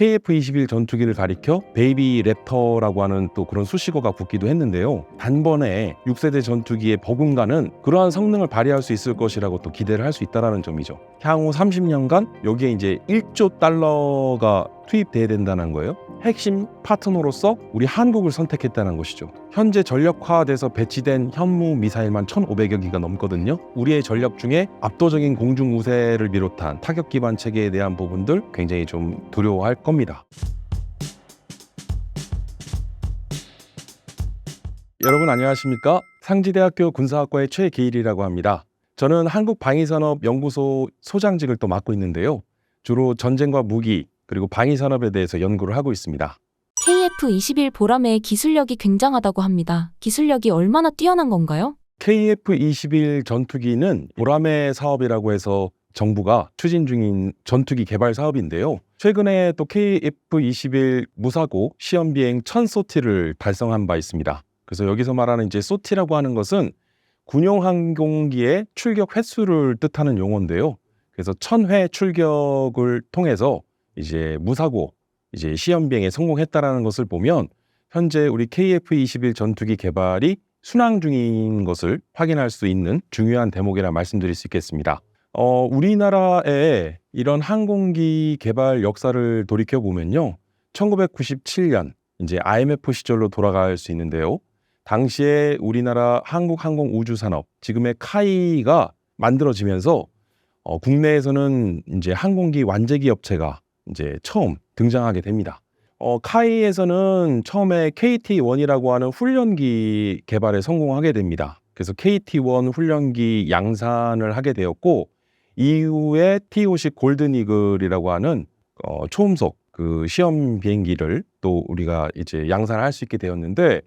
KF-21 전투기를 가리켜 베이비 랩터라고 하는 또 그런 수식어가 붙기도 했는데요. 단번에 6세대 전투기의 버금가는 그러한 성능을 발휘할 수 있을 것이라고 또 기대를 할 수 있다는 점이죠. 향후 30년간 여기에 이제 1조 달러가 투입돼야 된다는 거예요. 핵심 파트너로서 우리 한국을 선택했다는 것이죠. 현재 전력화돼서 배치된 현무 미사일만 1,500여 기가 넘거든요. 우리의 전력 중에 압도적인 공중 우세를 비롯한 타격 기반 체계에 대한 부분들 굉장히 좀 두려워할 겁니다. 여러분 안녕하십니까? 상지대학교 군사학과의 최기일이라고 합니다. 저는 한국방위산업연구소 소장직을 또 맡고 있는데요. 주로 전쟁과 무기 그리고 방위산업에 대해서 연구를 하고 있습니다. KF-21 보람의 기술력이 굉장하다고 합니다. 기술력이 얼마나 뛰어난 건가요? KF-21 전투기는 보람의 사업이라고 해서 정부가 추진 중인 전투기 개발 사업인데요. 최근에 또 KF-21 무사고 시험 비행 1000소티를 달성한 바 있습니다. 그래서 여기서 말하는 이제 소티라고 하는 것은 군용 항공기의 출격 횟수를 뜻하는 용어인데요. 그래서 1000회 출격을 통해서 이제 무사고 이제 시험 비행에 성공했다라는 것을 보면 현재 우리 KF-21 전투기 개발이 순항 중인 것을 확인할 수 있는 중요한 대목이라 말씀드릴 수 있겠습니다. 우리나라의 이런 항공기 개발 역사를 돌이켜 보면요, 1997년 이제 IMF 시절로 돌아갈 수 있는데요. 당시에 우리나라 한국항공우주산업, 지금의 카이가 만들어지면서 국내에서는 이제 항공기 완제기 업체가 이제 처음 등장하게 됩니다. 카이에서는 처음에 KT-1이라고 하는 훈련기 개발에 성공하게 됩니다. 그래서 KT-1 훈련기 양산을 하게 되었고, 이후에 T-50 골든이글이라고 하는 초음속 그 시험 비행기를 또 우리가 이제 양산을 할 수 있게 되었는데,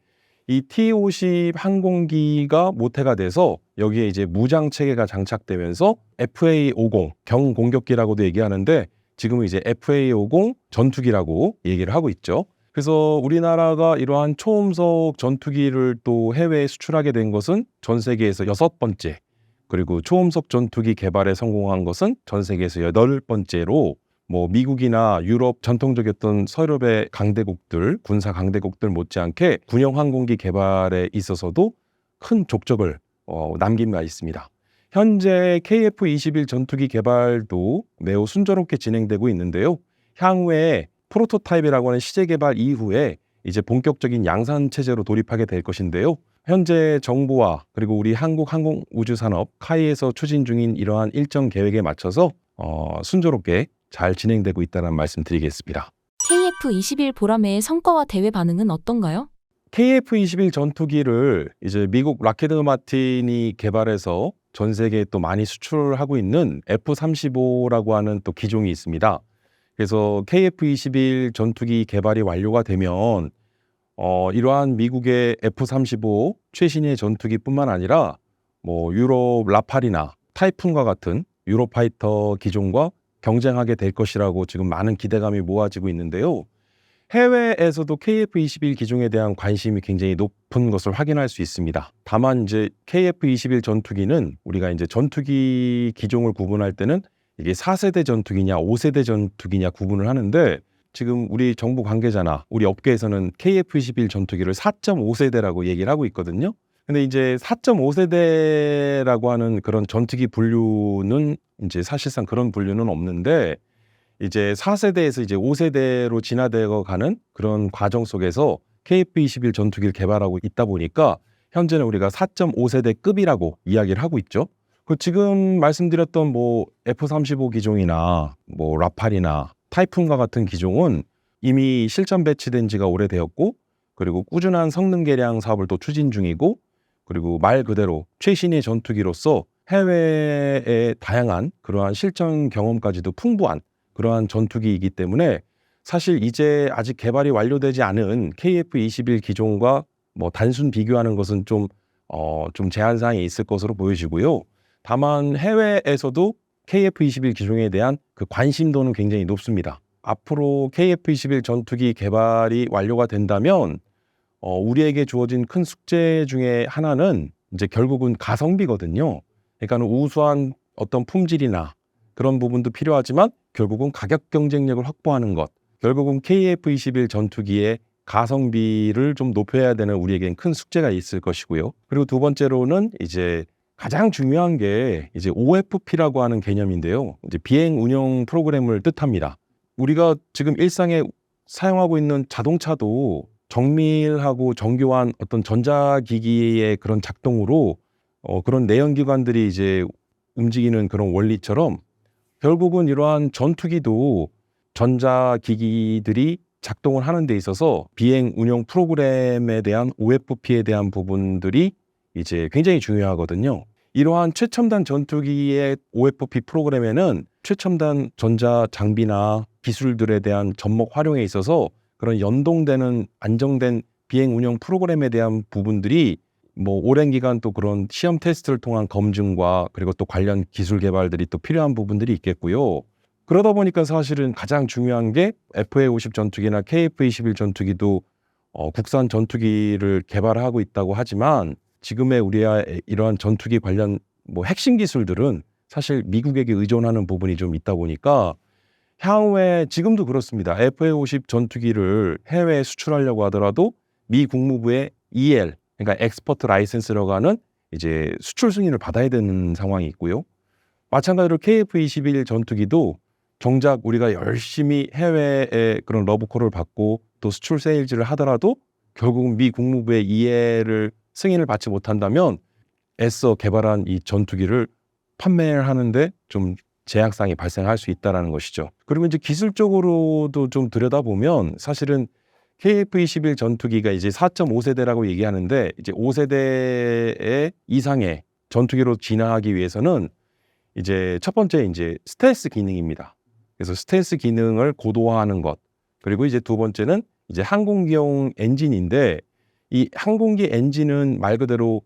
이 T-50 항공기가 모태가 돼서 여기에 이제 무장 체계가 장착되면서 FA-50 경공격기라고도 얘기하는데, 지금은 이제 FA-50 전투기라고 얘기를 하고 있죠. 그래서 우리나라가 이러한 초음속 전투기를 또 해외에 수출하게 된 것은 전 세계에서 6번째, 그리고 초음속 전투기 개발에 성공한 것은 전 세계에서 8번째로 뭐 미국이나 유럽 전통적이었던 서유럽의 강대국들, 군사 강대국들 못지않게 군용 항공기 개발에 있어서도 큰 족적을 남긴 바 있습니다. 현재 KF-21 전투기 개발도 매우 순조롭게 진행되고 있는데요. 향후에 프로토타입이라고 하는 시제 개발 이후에 이제 본격적인 양산 체제로 돌입하게 될 것인데요. 현재 정부와 그리고 우리 한국항공우주산업 카이에서 추진 중인 이러한 일정 계획에 맞춰서 순조롭게 잘 진행되고 있다는 말씀 드리겠습니다. KF-21 보람의 성과와 대회 반응은 어떤가요? KF-21 전투기를 이제 미국 락히드 마틴이 개발해서 전 세계에 또 많이 수출하고 있는 F-35라고 하는 또 기종이 있습니다. 그래서 KF-21 전투기 개발이 완료가 되면 이러한 미국의 F-35 최신의 전투기뿐만 아니라 뭐 유럽 라팔이나 타이푼과 같은 유로파이터 기종과 경쟁하게 될 것이라고 지금 많은 기대감이 모아지고 있는데요. 해외에서도 KF-21 기종에 대한 관심이 굉장히 높은 것을 확인할 수 있습니다. 다만 이제 KF-21 전투기는 우리가 이제 전투기 기종을 구분할 때는 이게 4세대 전투기냐 5세대 전투기냐 구분을 하는데, 지금 우리 정부 관계자나 우리 업계에서는 KF-21 전투기를 4.5세대라고 얘기를 하고 있거든요. 근데 이제 4.5세대라고 하는 그런 전투기 분류는 이제 사실상 그런 분류는 없는데, 이제 4세대에서 이제 5세대로 진화되어 가는 그런 과정 속에서 KF-21 전투기를 개발하고 있다 보니까 현재는 우리가 4.5세대급이라고 이야기를 하고 있죠. 그 지금 말씀드렸던 뭐 F-35 기종이나 뭐 라팔이나 타이푼과 같은 기종은 이미 실전 배치된 지가 오래되었고, 그리고 꾸준한 성능 개량 사업을 또 추진 중이고, 그리고 말 그대로 최신의 전투기로서 해외의 다양한 그러한 실전 경험까지도 풍부한 그러한 전투기이기 때문에 사실 이제 아직 개발이 완료되지 않은 KF-21 기종과 뭐 단순 비교하는 것은 좀 제한 사항이 있을 것으로 보여지고요. 다만 해외에서도 KF-21 기종에 대한 그 관심도는 굉장히 높습니다. 앞으로 KF-21 전투기 개발이 완료가 된다면 우리에게 주어진 큰 숙제 중에 하나는 이제 결국은 가성비거든요. 그러니까 우수한 어떤 품질이나 그런 부분도 필요하지만 결국은 가격 경쟁력을 확보하는 것, 결국은 KF-21 전투기의 가성비를 좀 높여야 되는 우리에겐 큰 숙제가 있을 것이고요. 그리고 두 번째로는 이제 가장 중요한 게 이제 OFP라고 하는 개념인데요. 이제 비행 운영 프로그램을 뜻합니다. 우리가 지금 일상에 사용하고 있는 자동차도 정밀하고 정교한 어떤 전자기기의 그런 작동으로 그런 내연기관들이 이제 움직이는 그런 원리처럼 결국은 이러한 전투기도 전자기기들이 작동을 하는 데 있어서 비행 운영 프로그램에 대한 OFP에 대한 부분들이 이제 굉장히 중요하거든요. 이러한 최첨단 전투기의 OFP 프로그램에는 최첨단 전자 장비나 기술들에 대한 접목 활용에 있어서 그런 연동되는 안정된 비행 운영 프로그램에 대한 부분들이 뭐 오랜 기간 또 그런 시험 테스트를 통한 검증과 그리고 또 관련 기술 개발들이 또 필요한 부분들이 있겠고요. 그러다 보니까 사실은 가장 중요한 게 FA-50 전투기나 KF-21 전투기도 국산 전투기를 개발하고 있다고 하지만 지금의 우리의 이러한 전투기 관련 뭐 핵심 기술들은 사실 미국에게 의존하는 부분이 좀 있다 보니까 향후에 지금도 그렇습니다. FA-50 전투기를 해외에 수출하려고 하더라도 미 국무부의 EL, 그러니까 엑스퍼트 라이센스라고 하는 이제 수출 승인을 받아야 되는 상황이 있고요. 마찬가지로 KF-21 전투기도 정작 우리가 열심히 해외에 그런 러브콜을 받고 또 수출 세일즈를 하더라도 결국은 미 국무부의 EL을 승인을 받지 못한다면 애써 개발한 이 전투기를 판매를 하는데 좀 제약상이 발생할 수 있다는 것이죠. 그리고 이제 기술적으로도 좀 들여다보면 사실은 KF-21 전투기가 이제 4.5세대라고 얘기하는데 이제 5세대 이상의 전투기로 진화하기 위해서는 이제 첫 번째 이제 스텔스 기능입니다. 그래서 스텔스 기능을 고도화하는 것. 그리고 이제 두 번째는 이제 항공기용 엔진인데 이 항공기 엔진은 말 그대로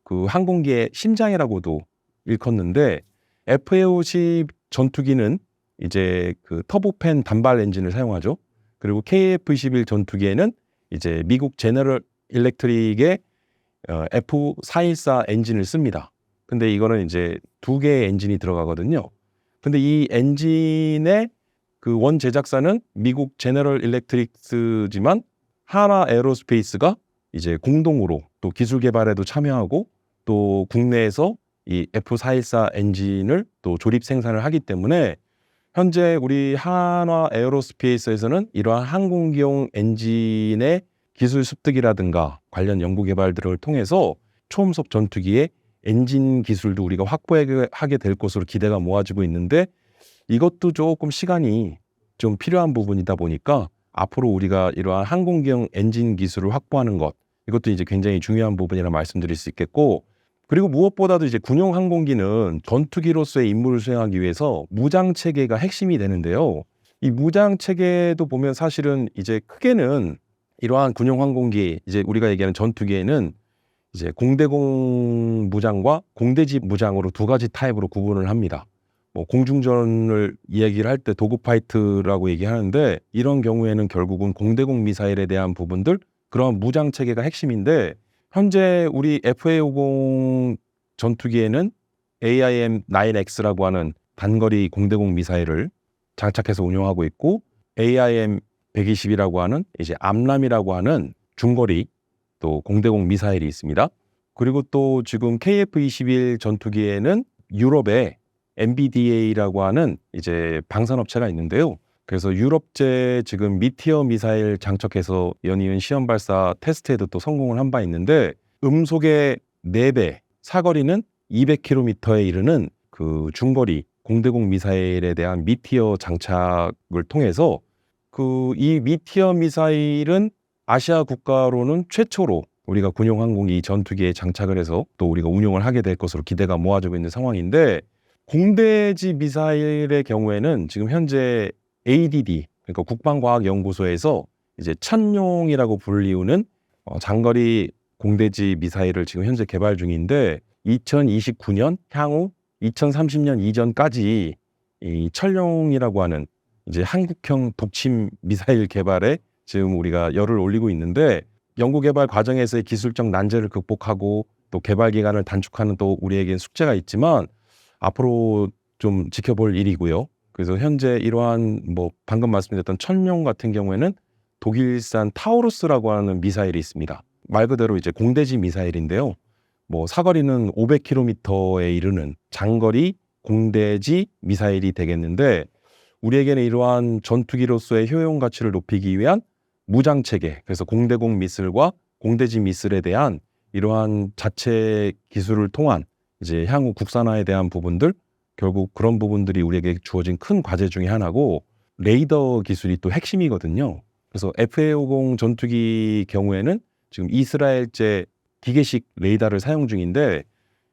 그 항공기의 심장이라고도 일컫는데 FA-50 전투기는 이제 그 터보팬 단발 엔진을 사용하죠. 그리고 KF-21 전투기에는 이제 미국 제너럴 일렉트릭의 F414 엔진을 씁니다. 근데 이거는 이제 두 개의 엔진이 들어가거든요. 근데 이 엔진의 그 원 제작사는 미국 제너럴 일렉트릭스지만 하나 에어로스페이스가 이제 공동으로 또 기술 개발에도 참여하고 또 국내에서 이 F414 엔진을 또 조립 생산을 하기 때문에 현재 우리 한화 에어로스페이스에서는 이러한 항공기용 엔진의 기술 습득이라든가 관련 연구 개발들을 통해서 초음속 전투기의 엔진 기술도 우리가 확보하게 될 것으로 기대가 모아지고 있는데 이것도 조금 시간이 좀 필요한 부분이다 보니까 앞으로 우리가 이러한 항공기용 엔진 기술을 확보하는 것 이것도 이제 굉장히 중요한 부분이라 말씀드릴 수 있겠고 그리고 무엇보다도 이제 군용 항공기는 전투기로서의 임무를 수행하기 위해서 무장 체계가 핵심이 되는데요. 이 무장 체계도 보면 사실은 이제 크게는 이러한 군용 항공기 이제 우리가 얘기하는 전투기에는 이제 공대공 무장과 공대지 무장으로 두 가지 타입으로 구분을 합니다. 뭐 공중전을 이야기를 할 때 도그파이트라고 얘기하는데 이런 경우에는 결국은 공대공 미사일에 대한 부분들 그런 무장 체계가 핵심인데 현재 우리 FA-50 전투기에는 AIM-9X라고 하는 단거리 공대공 미사일을 장착해서 운용하고 있고 AIM-120이라고 하는 이제 암람이라고 하는 중거리 또 공대공 미사일이 있습니다. 그리고 또 지금 KF-21 전투기에는 유럽의 MBDA라고 하는 이제 방산업체가 있는데요. 그래서 유럽제 지금 미티어 미사일 장착해서 연이은 시험 발사 테스트에도 또 성공을 한 바 있는데 음속의 4배, 사거리는 200km에 이르는 그 중거리 공대공 미사일에 대한 미티어 장착을 통해서 그 이 미티어 미사일은 아시아 국가로는 최초로 우리가 군용 항공기 전투기에 장착을 해서 또 우리가 운용을 하게 될 것으로 기대가 모아지고 있는 상황인데 공대지 미사일의 경우에는 지금 현재 ADD 그러니까 국방과학연구소에서 이제 천룡이라고 불리우는 장거리 공대지 미사일을 지금 현재 개발 중인데 2029년 향후 2030년 이전까지 이 천룡이라고 하는 이제 한국형 독침 미사일 개발에 지금 우리가 열을 올리고 있는데 연구 개발 과정에서의 기술적 난제를 극복하고 또 개발 기간을 단축하는 또 우리에겐 숙제가 있지만 앞으로 좀 지켜볼 일이고요. 그래서 현재 이러한 뭐 방금 말씀드렸던 천룡 같은 경우에는 독일산 타우루스라고 하는 미사일이 있습니다. 말 그대로 이제 공대지 미사일인데요. 뭐 사거리는 500km에 이르는 장거리 공대지 미사일이 되겠는데, 우리에게는 이러한 전투기로서의 효용 가치를 높이기 위한 무장 체계, 그래서 공대공 미술과 공대지 미술에 대한 이러한 자체 기술을 통한 이제 향후 국산화에 대한 부분들, 결국 그런 부분들이 우리에게 주어진 큰 과제 중에 하나고, 레이더 기술이 또 핵심이거든요. 그래서 FA-50 전투기 경우에는 지금 이스라엘제 기계식 레이더를 사용 중인데,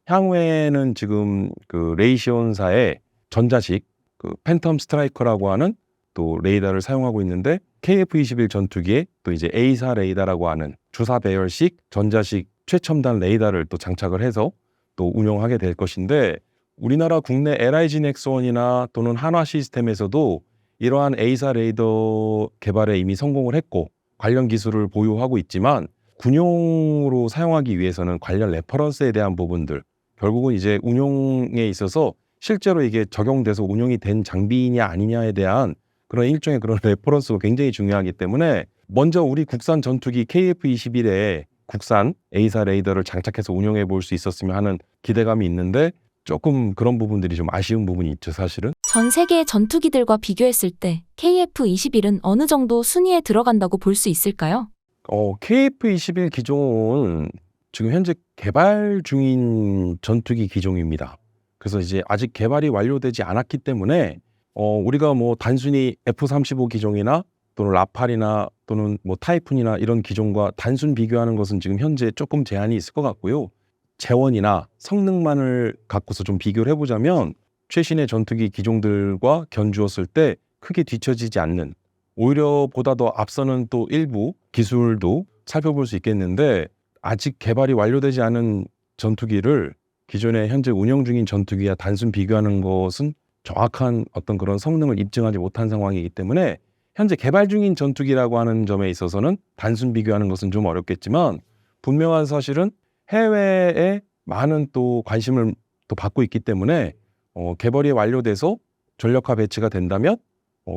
향후에는 지금 그 레이시온사의 전자식 그 팬텀 스트라이커라고 하는 또 레이더를 사용하고 있는데, KF-21 전투기에 또 이제 A사 레이더라고 하는 주사 배열식 전자식 최첨단 레이더를 또 장착을 해서 또 운용하게 될 것인데, 우리나라 국내 LIG 넥스원이나 또는 한화 시스템에서도 이러한 A사 레이더 개발에 이미 성공을 했고 관련 기술을 보유하고 있지만, 군용으로 사용하기 위해서는 관련 레퍼런스에 대한 부분들, 결국은 이제 운용에 있어서 실제로 이게 적용돼서 운용이 된 장비냐 아니냐에 대한 그런 일종의 그런 레퍼런스가 굉장히 중요하기 때문에, 먼저 우리 국산 전투기 KF-21에 국산 A사 레이더를 장착해서 운용해 볼 수 있었으면 하는 기대감이 있는데, 조금 그런 부분들이 좀 아쉬운 부분이 있죠, 사실은. 전 세계의 전투기들과 비교했을 때 KF-21은 어느 정도 순위에 들어간다고 볼 수 있을까요? KF-21 기종은 지금 현재 개발 중인 전투기 기종입니다. 그래서 이제 아직 개발이 완료되지 않았기 때문에 우리가 뭐 단순히 F-35 기종이나 또는 라팔이나 또는 뭐 타이푼이나 이런 기종과 단순 비교하는 것은 지금 현재 조금 제한이 있을 것 같고요. 재원이나 성능만을 갖고서 좀 비교를 해보자면 최신의 전투기 기종들과 견주었을 때 크게 뒤처지지 않는, 오히려 보다 더 앞서는 또 일부 기술도 살펴볼 수 있겠는데, 아직 개발이 완료되지 않은 전투기를 기존에 현재 운영 중인 전투기와 단순 비교하는 것은 정확한 어떤 그런 성능을 입증하지 못한 상황이기 때문에, 현재 개발 중인 전투기라고 하는 점에 있어서는 단순 비교하는 것은 좀 어렵겠지만, 분명한 사실은 해외에 많은 또 관심을 또 받고 있기 때문에 개발이 완료돼서 전력화 배치가 된다면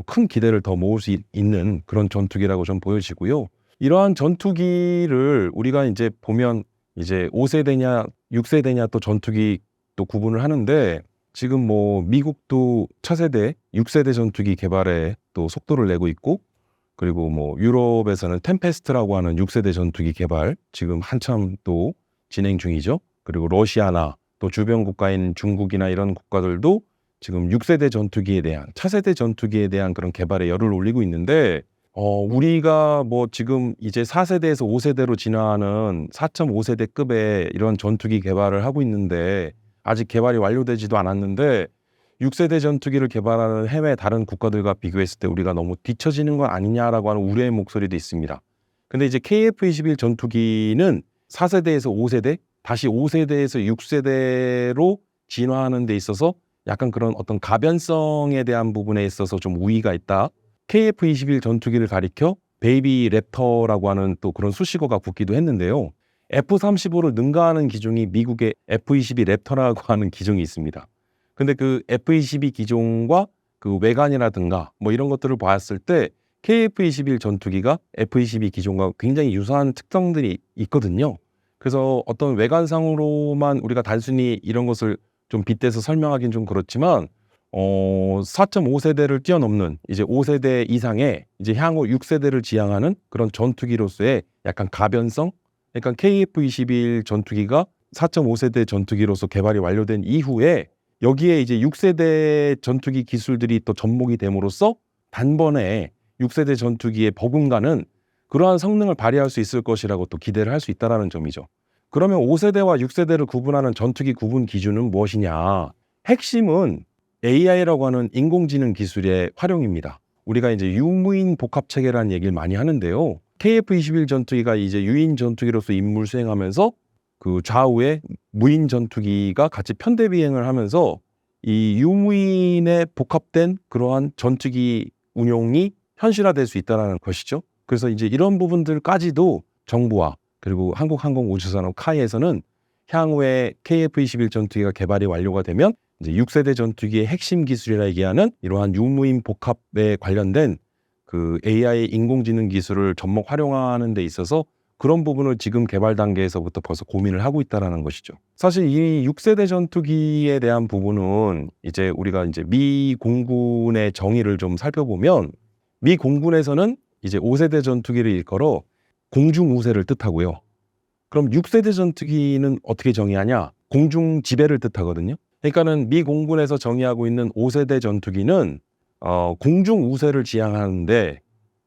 큰 기대를 더 모을 수 있는 그런 전투기라고 좀 보여지고요. 이러한 전투기를 우리가 이제 보면 이제 5세대냐 6세대냐 또 전투기 또 구분을 하는데, 지금 뭐 미국도 차세대 6세대 전투기 개발에 또 속도를 내고 있고, 그리고 뭐 유럽에서는 템페스트라고 하는 6세대 전투기 개발 지금 한참 또 진행 중이죠. 그리고 러시아나 또 주변 국가인 중국이나 이런 국가들도 지금 6세대 전투기에 대한, 차세대 전투기에 대한 그런 개발에 열을 올리고 있는데, 우리가 뭐 지금 이제 4세대에서 5세대로 진화하는 4.5세대급의 이런 전투기 개발을 하고 있는데, 아직 개발이 완료되지도 않았는데 6세대 전투기를 개발하는 해외 다른 국가들과 비교했을 때 우리가 너무 뒤처지는 건 아니냐라고 하는 우려의 목소리도 있습니다. 근데 이제 KF-21 전투기는 4세대에서 5세대, 다시 5세대에서 6세대로 진화하는 데 있어서 약간 그런 어떤 가변성에 대한 부분에 있어서 좀 우위가 있다. KF-21 전투기를 가리켜 베이비 랩터라고 하는 또 그런 수식어가 붙기도 했는데요. F-35를 능가하는 기종이 미국의 F-22 랩터라고 하는 기종이 있습니다. 근데 그 F-22 기종과 그 외관이라든가 뭐 이런 것들을 봤을 때 KF-21 전투기가 F-22 기종과 굉장히 유사한 특성들이 있거든요. 그래서 어떤 외관상으로만 우리가 단순히 이런 것을 좀 빗대서 설명하기는 좀 그렇지만 4.5세대를 뛰어넘는 이제 5세대 이상의 이제 향후 6세대를 지향하는 그런 전투기로서의 약간 가변성, 그러니까 KF-21 전투기가 4.5세대 전투기로서 개발이 완료된 이후에 여기에 이제 6세대 전투기 기술들이 또 접목이 됨으로써 단번에 6세대 전투기에 버금가는 그러한 성능을 발휘할 수 있을 것이라고 또 기대를 할 수 있다는 점이죠. 그러면 5세대와 6세대를 구분하는 전투기 구분 기준은 무엇이냐? 핵심은 AI라고 하는 인공지능 기술의 활용입니다. 우리가 이제 유무인 복합 체계라는 얘기를 많이 하는데요. KF-21 전투기가 이제 유인 전투기로서 임무를 수행하면서 그 좌우에 무인 전투기가 같이 편대 비행을 하면서 이 유무인에 복합된 그러한 전투기 운용이 현실화될 수 있다는 것이죠. 그래서 이제 이런 부분들까지도 정부와 그리고 한국항공우주산업 카이에서는 향후에 KF-21 전투기가 개발이 완료가 되면 이제 6세대 전투기의 핵심 기술이라 얘기하는 이러한 유무인 복합에 관련된 그 AI 인공지능 기술을 접목 활용하는 데 있어서 그런 부분을 지금 개발 단계에서부터 벌써 고민을 하고 있다라는 것이죠. 사실 이 6세대 전투기에 대한 부분은 이제 우리가 이제 미 공군의 정의를 좀 살펴보면 미 공군에서는 이제 5세대 전투기를 일컬어 공중 우세를 뜻하고요. 그럼 6세대 전투기는 어떻게 정의하냐? 공중 지배를 뜻하거든요. 그러니까는 미 공군에서 정의하고 있는 5세대 전투기는 공중 우세를 지향하는데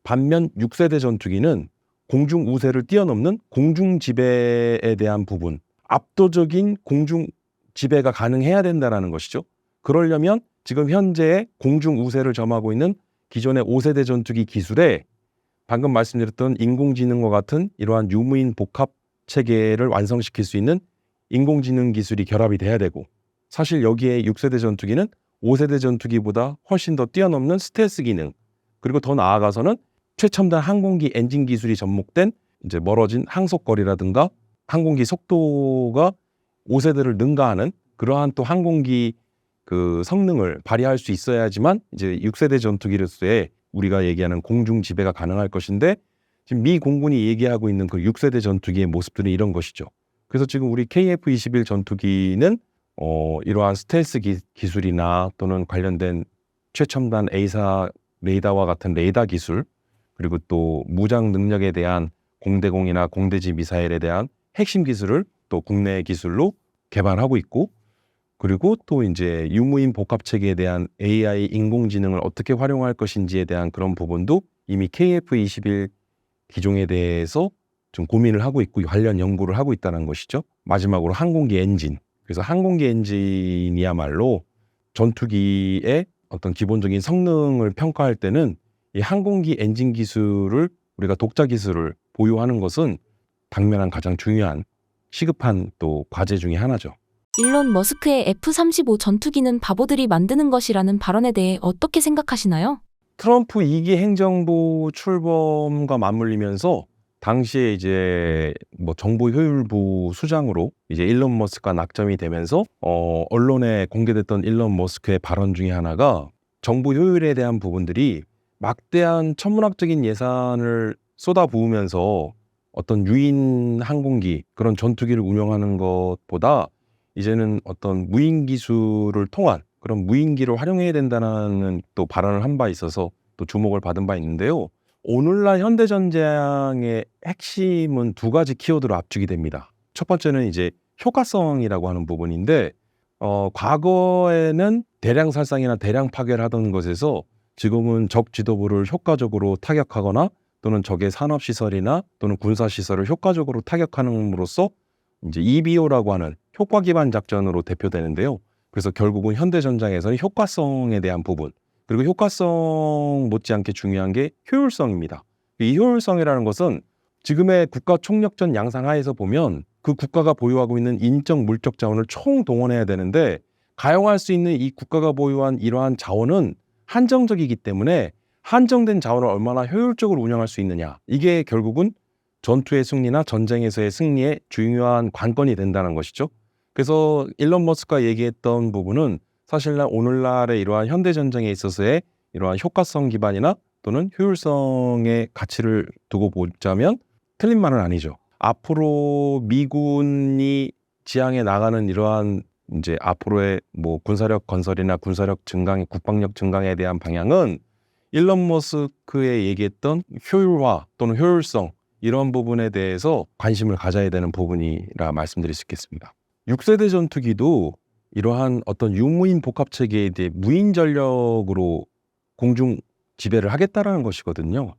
반면 6세대 전투기는 공중 우세를 뛰어넘는 공중 지배에 대한 부분, 압도적인 공중 지배가 가능해야 된다는 것이죠. 그러려면 지금 현재 공중 우세를 점하고 있는 기존의 5세대 전투기 기술에 방금 말씀드렸던 인공지능과 같은 이러한 유무인 복합 체계를 완성시킬 수 있는 인공지능 기술이 결합이 돼야 되고, 사실 여기에 6세대 전투기는 5세대 전투기보다 훨씬 더 뛰어넘는 스텔스 기능, 그리고 더 나아가서는 최첨단 항공기 엔진 기술이 접목된 이제 멀어진 항속거리라든가 항공기 속도가 5세대를 능가하는 그러한 또 항공기 그 성능을 발휘할 수 있어야지만 이제 6세대 전투기로서의 우리가 얘기하는 공중 지배가 가능할 것인데, 지금 미 공군이 얘기하고 있는 그 6세대 전투기의 모습들은 이런 것이죠. 그래서 지금 우리 KF-21 전투기는 이러한 스텔스 기술이나 또는 관련된 최첨단 A사 레이더와 같은 레이더 기술, 그리고 또 무장 능력에 대한 공대공이나 공대지 미사일에 대한 핵심 기술을 또 국내 기술로 개발하고 있고, 그리고 또 이제 유무인 복합 체계에 대한 AI 인공지능을 어떻게 활용할 것인지에 대한 그런 부분도 이미 KF-21 기종에 대해서 좀 고민을 하고 있고 관련 연구를 하고 있다는 것이죠. 마지막으로 항공기 엔진. 그래서 항공기 엔진이야말로 전투기의 어떤 기본적인 성능을 평가할 때는 이 항공기 엔진 기술을 우리가 독자 기술을 보유하는 것은 당면한 가장 중요한 시급한 또 과제 중에 하나죠. 일론 머스크의 F-35 전투기는 바보들이 만드는 것이라는 발언에 대해 어떻게 생각하시나요? 트럼프 2기 행정부 출범과 맞물리면서 당시에 이제 뭐 정보 효율부 수장으로 이제 일론 머스크가 낙점이 되면서 언론에 공개됐던 일론 머스크의 발언 중에 하나가 정보 효율에 대한 부분들이 막대한 천문학적인 예산을 쏟아부으면서 어떤 유인 항공기 그런 전투기를 운영하는 것보다 이제는 어떤 무인 기술을 통한 그런 무인기를 활용해야 된다는 또 발언을 한 바 있어서 또 주목을 받은 바 있는데요. 오늘날 현대전장의 핵심은 두 가지 키워드로 압축이 됩니다. 첫 번째는 이제 효과성이라고 하는 부분인데 과거에는 대량 살상이나 대량 파괴를 하던 것에서 지금은 적 지도부를 효과적으로 타격하거나 또는 적의 산업시설이나 또는 군사시설을 효과적으로 타격함으로써 이제 EBO라고 하는 효과 기반 작전으로 대표되는데요. 그래서 결국은 현대전장에서는 효과성에 대한 부분, 그리고 효과성 못지않게 중요한 게 효율성입니다. 이 효율성이라는 것은 지금의 국가 총력전 양상하에서 보면 그 국가가 보유하고 있는 인적 물적 자원을 총동원해야 되는데 가용할 수 있는 이 국가가 보유한 이러한 자원은 한정적이기 때문에 한정된 자원을 얼마나 효율적으로 운영할 수 있느냐, 이게 결국은 전투의 승리나 전쟁에서의 승리의 중요한 관건이 된다는 것이죠. 그래서 일론 머스크가 얘기했던 부분은 사실날 오늘날의 이러한 현대전쟁에 있어서의 이러한 효과성 기반이나 또는 효율성의 가치를 두고 보자면 틀린 말은 아니죠. 앞으로 미군이 지향해 나가는 이러한 이제 앞으로의 뭐 군사력 건설이나 군사력 증강, 국방력 증강에 대한 방향은 일론 머스크의 얘기했던 효율화 또는 효율성, 이런 부분에 대해서 관심을 가져야 되는 부분이라 말씀드릴 수 있겠습니다. 6세대 전투기도 이러한 어떤 유무인 복합 체계에 대해 무인 전력으로 공중 지배를 하겠다라는 것이거든요.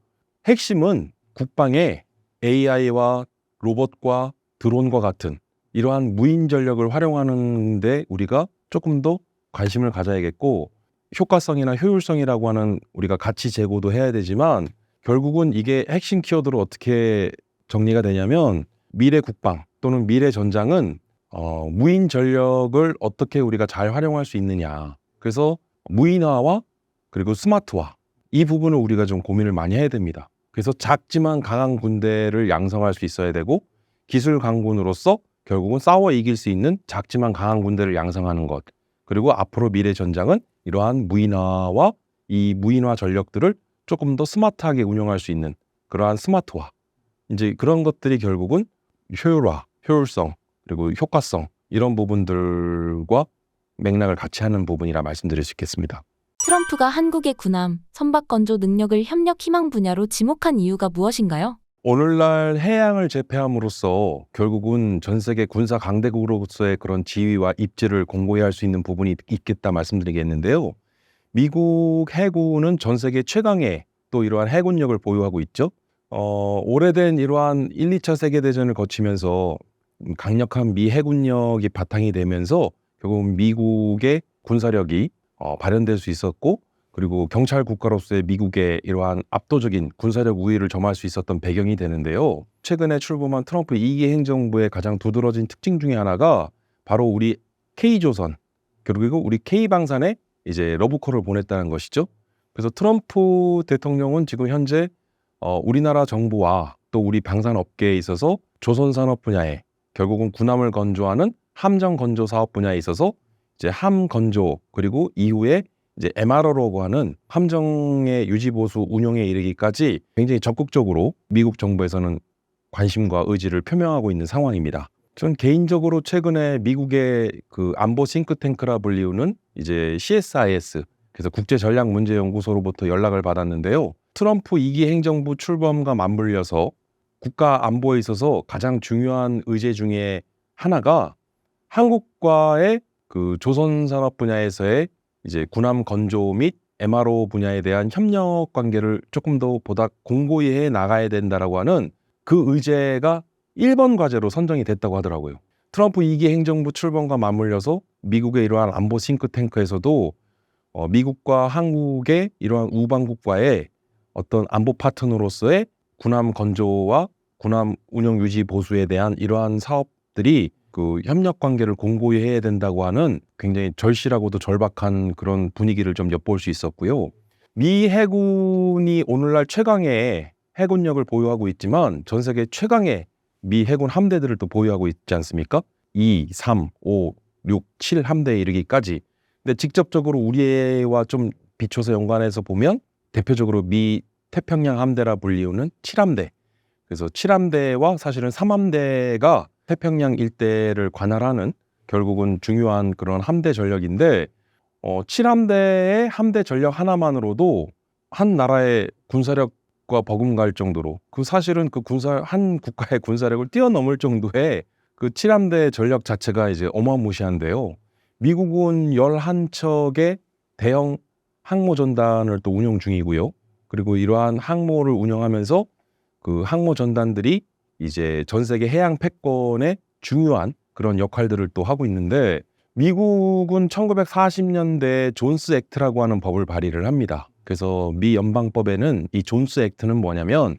핵심은 국방에 AI와 로봇과 드론과 같은 이러한 무인 전력을 활용하는데 우리가 조금 더 관심을 가져야겠고, 효과성이나 효율성이라고 하는 우리가 가치 제고도 해야 되지만 결국은 이게 핵심 키워드로 어떻게 정리가 되냐면 미래 국방 또는 미래 전장은 무인 전력을 어떻게 우리가 잘 활용할 수 있느냐. 그래서 무인화와 그리고 스마트화, 이 부분을 우리가 좀 고민을 많이 해야 됩니다. 그래서 작지만 강한 군대를 양성할 수 있어야 되고, 기술 강군으로서 결국은 싸워 이길 수 있는 작지만 강한 군대를 양성하는 것, 그리고 앞으로 미래 전장은 이러한 무인화와 이 무인화 전력들을 조금 더 스마트하게 운영할 수 있는 그러한 스마트화. 이제 그런 것들이 결국은 효율화, 효율성, 그리고 효과성 이런 부분들과 맥락을 같이 하는 부분이라 말씀드릴 수 있겠습니다. 트럼프가 한국의 군함, 선박 건조 능력을 협력 희망 분야로 지목한 이유가 무엇인가요? 오늘날 해양을 제패함으로써 결국은 전 세계 군사 강대국으로서의 그런 지위와 입지를 공고히 할 수 있는 부분이 있겠다 말씀드리겠는데요. 미국 해군은 전 세계 최강의 또 이러한 해군력을 보유하고 있죠. 오래된 이러한 1, 2차 세계대전을 거치면서 강력한 미 해군력이 바탕이 되면서 결국 미국의 군사력이 발현될 수 있었고, 그리고 경찰 국가로서의 미국의 이러한 압도적인 군사력 우위를 점할 수 있었던 배경이 되는데요. 최근에 출범한 트럼프 2기 행정부의 가장 두드러진 특징 중에 하나가 바로 우리 K조선, 그리고 우리 K방산에 이제 러브콜을 보냈다는 것이죠. 그래서 트럼프 대통령은 지금 현재 우리나라 정부와 또 우리 방산업계에 있어서 조선산업 분야에 결국은 군함을 건조하는 함정 건조 사업 분야에 있어서 이제 함 건조, 그리고 이후에 이제 MRO라고 하는 함정의 유지 보수 운용에 이르기까지 굉장히 적극적으로 미국 정부에서는 관심과 의지를 표명하고 있는 상황입니다. 전 개인적으로 최근에 미국의 그 안보 싱크탱크라 불리우는 이제 CSIS, 그래서 국제전략문제연구소로부터 연락을 받았는데요. 트럼프 2기 행정부 출범과 맞물려서 국가 안보에 있어서 가장 중요한 의제 중에 하나가 한국과의 그 조선 산업 분야에서의 이제 군함 건조 및 MRO 분야에 대한 협력 관계를 조금 더 보다 공고히 해 나가야 된다라고 하는 그 의제가 1번 과제로 선정이 됐다고 하더라고요. 트럼프 2기 행정부 출범과 맞물려서 미국의 이러한 안보 싱크탱크에서도 미국과 한국의 이러한 우방국과의 어떤 안보 파트너로서의 군함 건조와 군함 운영 유지 보수에 대한 이러한 사업들이 그 협력 관계를 공고히 해야 된다고 하는 굉장히 절실하고도 절박한 그런 분위기를 좀 엿볼 수 있었고요. 미 해군이 오늘날 최강의 해군력을 보유하고 있지만 전 세계 최강의 미 해군 함대들을 또 보유하고 있지 않습니까? 2, 3, 5, 6, 7 함대에 이르기까지. 근데 직접적으로 우리와 좀 비춰서 연관해서 보면 대표적으로 미 태평양 함대라 불리우는 7함대. 그래서 7함대와 사실은 3함대가 태평양 일대를 관할하는 결국은 중요한 그런 함대 전력인데 7함대의 함대 전력 하나만으로도 한 나라의 군사력과 버금갈 정도로 그 사실은 그 한 국가의 군사력을 뛰어넘을 정도의 그 7함대 전력 자체가 이제 어마무시한데요. 미국은 11척의 대형 항모 전단을 또 운영 중이고요. 그리고 이러한 항모를 운영하면서 그 항모 전단들이 이제 전 세계 해양 패권의 중요한 그런 역할들을 또 하고 있는데, 미국은 1940년대에 존스 액트라고 하는 법을 발의를 합니다. 그래서 미 연방법에는 이 존스 액트는 뭐냐면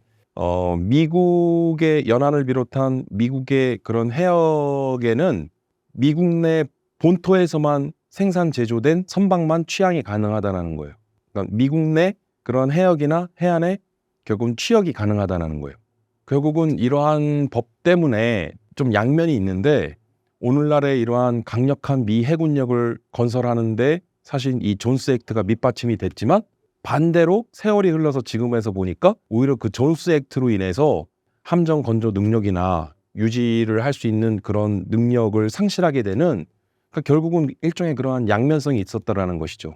미국의 연안을 비롯한 미국의 그런 해역에는 미국 내 본토에서만 생산 제조된 선박만 취항이 가능하다는 거예요. 그러니까 미국 내 그런 해역이나 해안에 결국은 취역이 가능하다는 거예요. 결국은 이러한 법 때문에 좀 양면이 있는데, 오늘날의 이러한 강력한 미 해군력을 건설하는데 사실 이 존스 액트가 밑받침이 됐지만, 반대로 세월이 흘러서 지금에서 보니까 오히려 그 존스 액트로 인해서 함정 건조 능력이나 유지를 할 수 있는 그런 능력을 상실하게 되는, 그러니까 결국은 일종의 그러한 양면성이 있었다라는 것이죠.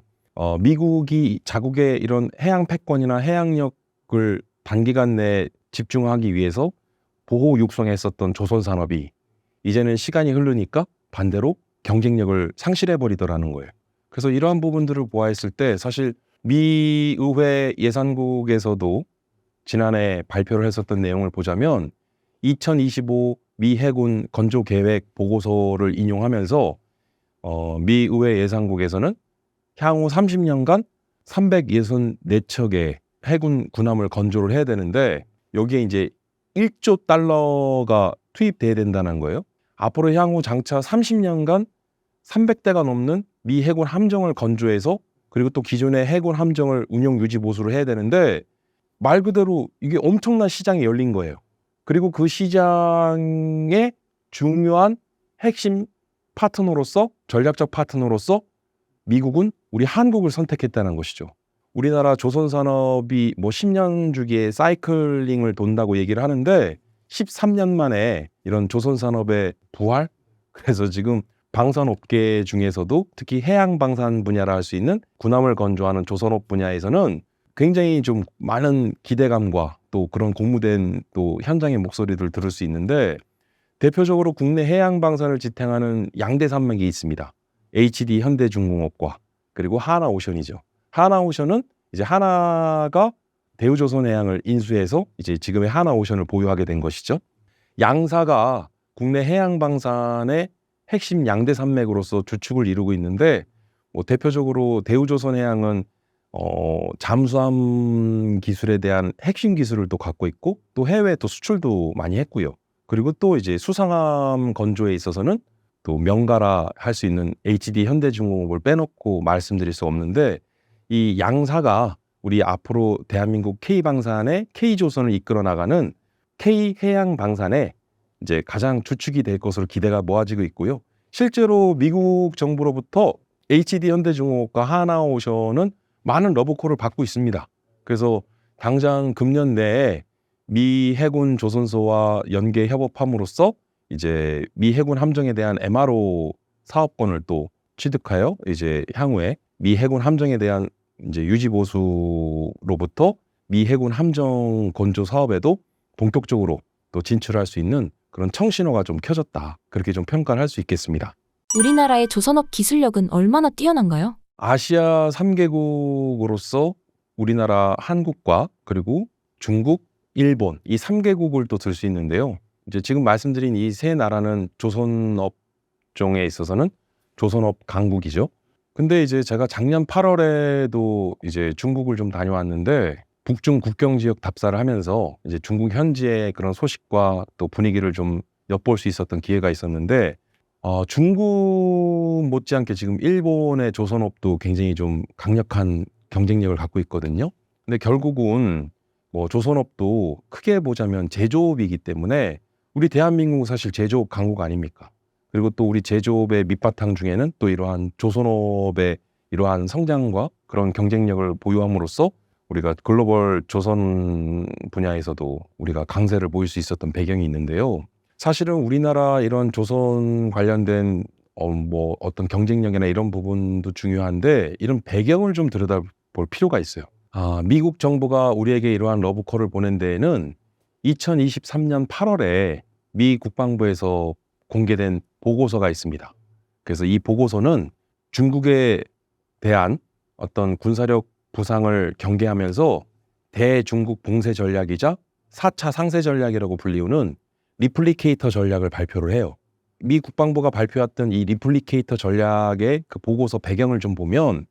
미국이 자국의 이런 해양 패권이나 해양력을 단기간 내에 집중하기 위해서 보호 육성했었던 조선 산업이 이제는 시간이 흐르니까 반대로 경쟁력을 상실해버리더라는 거예요. 그래서 이러한 부분들을 보아했을 때 사실 미 의회 예산국에서도 지난해 발표를 했었던 내용을 보자면 2025 미 해군 건조 계획 보고서를 인용하면서 미 의회 예산국에서는 향후 30년간 364척의 해군 군함을 건조를 해야 되는데, 여기에 이제 1조 달러가 투입돼야 된다는 거예요. 앞으로 향후 장차 30년간 300대가 넘는 미 해군 함정을 건조해서, 그리고 또 기존의 해군 함정을 운용 유지 보수를 해야 되는데, 말 그대로 이게 엄청난 시장이 열린 거예요. 그리고 그 시장의 중요한 핵심 파트너로서, 전략적 파트너로서 미국은 우리 한국을 선택했다는 것이죠. 우리나라 조선산업이 뭐 10년 주기에 사이클링을 돈다고 얘기를 하는데 13년 만에 이런 조선산업의 부활? 그래서 지금 방산업계 중에서도 특히 해양방산 분야라 할 수 있는 군함을 건조하는 조선업 분야에서는 굉장히 좀 많은 기대감과 또 그런 공무된 또 현장의 목소리들 들을 수 있는데 대표적으로 국내 해양방산을 지탱하는 양대 산맥이 있습니다. HD 현대중공업과 그리고 하나오션이죠. 하나오션은 이제 하나가 대우조선해양을 인수해서 이제 지금의 하나오션을 보유하게 된 것이죠. 양사가 국내 해양방산의 핵심 양대 산맥으로서 주축을 이루고 있는데 뭐 대표적으로 대우조선해양은 잠수함 기술에 대한 핵심 기술을 또 갖고 있고 또 해외 또 수출도 많이 했고요. 그리고 또 이제 수상함 건조에 있어서는 또 명가라 할 수 있는 HD 현대중공업을 빼놓고 말씀드릴 수 없는데 이 양사가 우리 앞으로 대한민국 K방산의 K조선을 이끌어 나가는 K해양방산의 이제 가장 주축이 될 것으로 기대가 모아지고 있고요. 실제로 미국 정부로부터 HD 현대중공업과 하나오션은 많은 러브콜을 받고 있습니다. 그래서 당장 금년 내에 미 해군 조선소와 연계 협업함으로써 이제 미 해군 함정에 대한 MRO 사업권을 또 취득하여 이제 향후에 미 해군 함정에 대한 이제 유지 보수로부터 미 해군 함정 건조 사업에도 본격적으로 또 진출할 수 있는 그런 청신호가 좀 켜졌다. 그렇게 좀 평가를 할 수 있겠습니다. 우리나라의 조선업 기술력은 얼마나 뛰어난가요? 아시아 3개국으로서 우리나라, 한국과 그리고 중국, 일본 이 3개국을 또 들 수 있는데요. 이제 지금 말씀드린 이 세 나라는 조선업종에 있어서는 조선업 강국이죠. 근데 이제 제가 작년 8월에도 이제 중국을 좀 다녀왔는데 북중 국경 지역 답사를 하면서 이제 중국 현지의 그런 소식과 또 분위기를 좀 엿볼 수 있었던 기회가 있었는데 중국 못지않게 지금 일본의 조선업도 굉장히 좀 강력한 경쟁력을 갖고 있거든요. 근데 결국은 뭐 조선업도 크게 보자면 제조업이기 때문에 우리 대한민국은 사실 제조업 강국 아닙니까? 그리고 또 우리 제조업의 밑바탕 중에는 또 이러한 조선업의 이러한 성장과 그런 경쟁력을 보유함으로써 우리가 글로벌 조선 분야에서도 우리가 강세를 보일 수 있었던 배경이 있는데요. 사실은 우리나라 이런 조선 관련된 뭐 어떤 경쟁력이나 이런 부분도 중요한데 이런 배경을 좀 들여다볼 필요가 있어요. 미국 정부가 우리에게 이러한 러브콜을 보낸 데에는 2023년 8월에 미 국방부에서 공개된 보고서가 있습니다. 그래서 이 보고서는 중국에 대한 어떤 군사력 부상을 경계하면서 대중국 봉쇄 전략이자 4차 상세 전략이라고 불리우는 리플리케이터 전략을 발표를 해요. 미 국방부가 발표했던 이 리플리케이터 전략의 그 보고서 배경을 좀 보면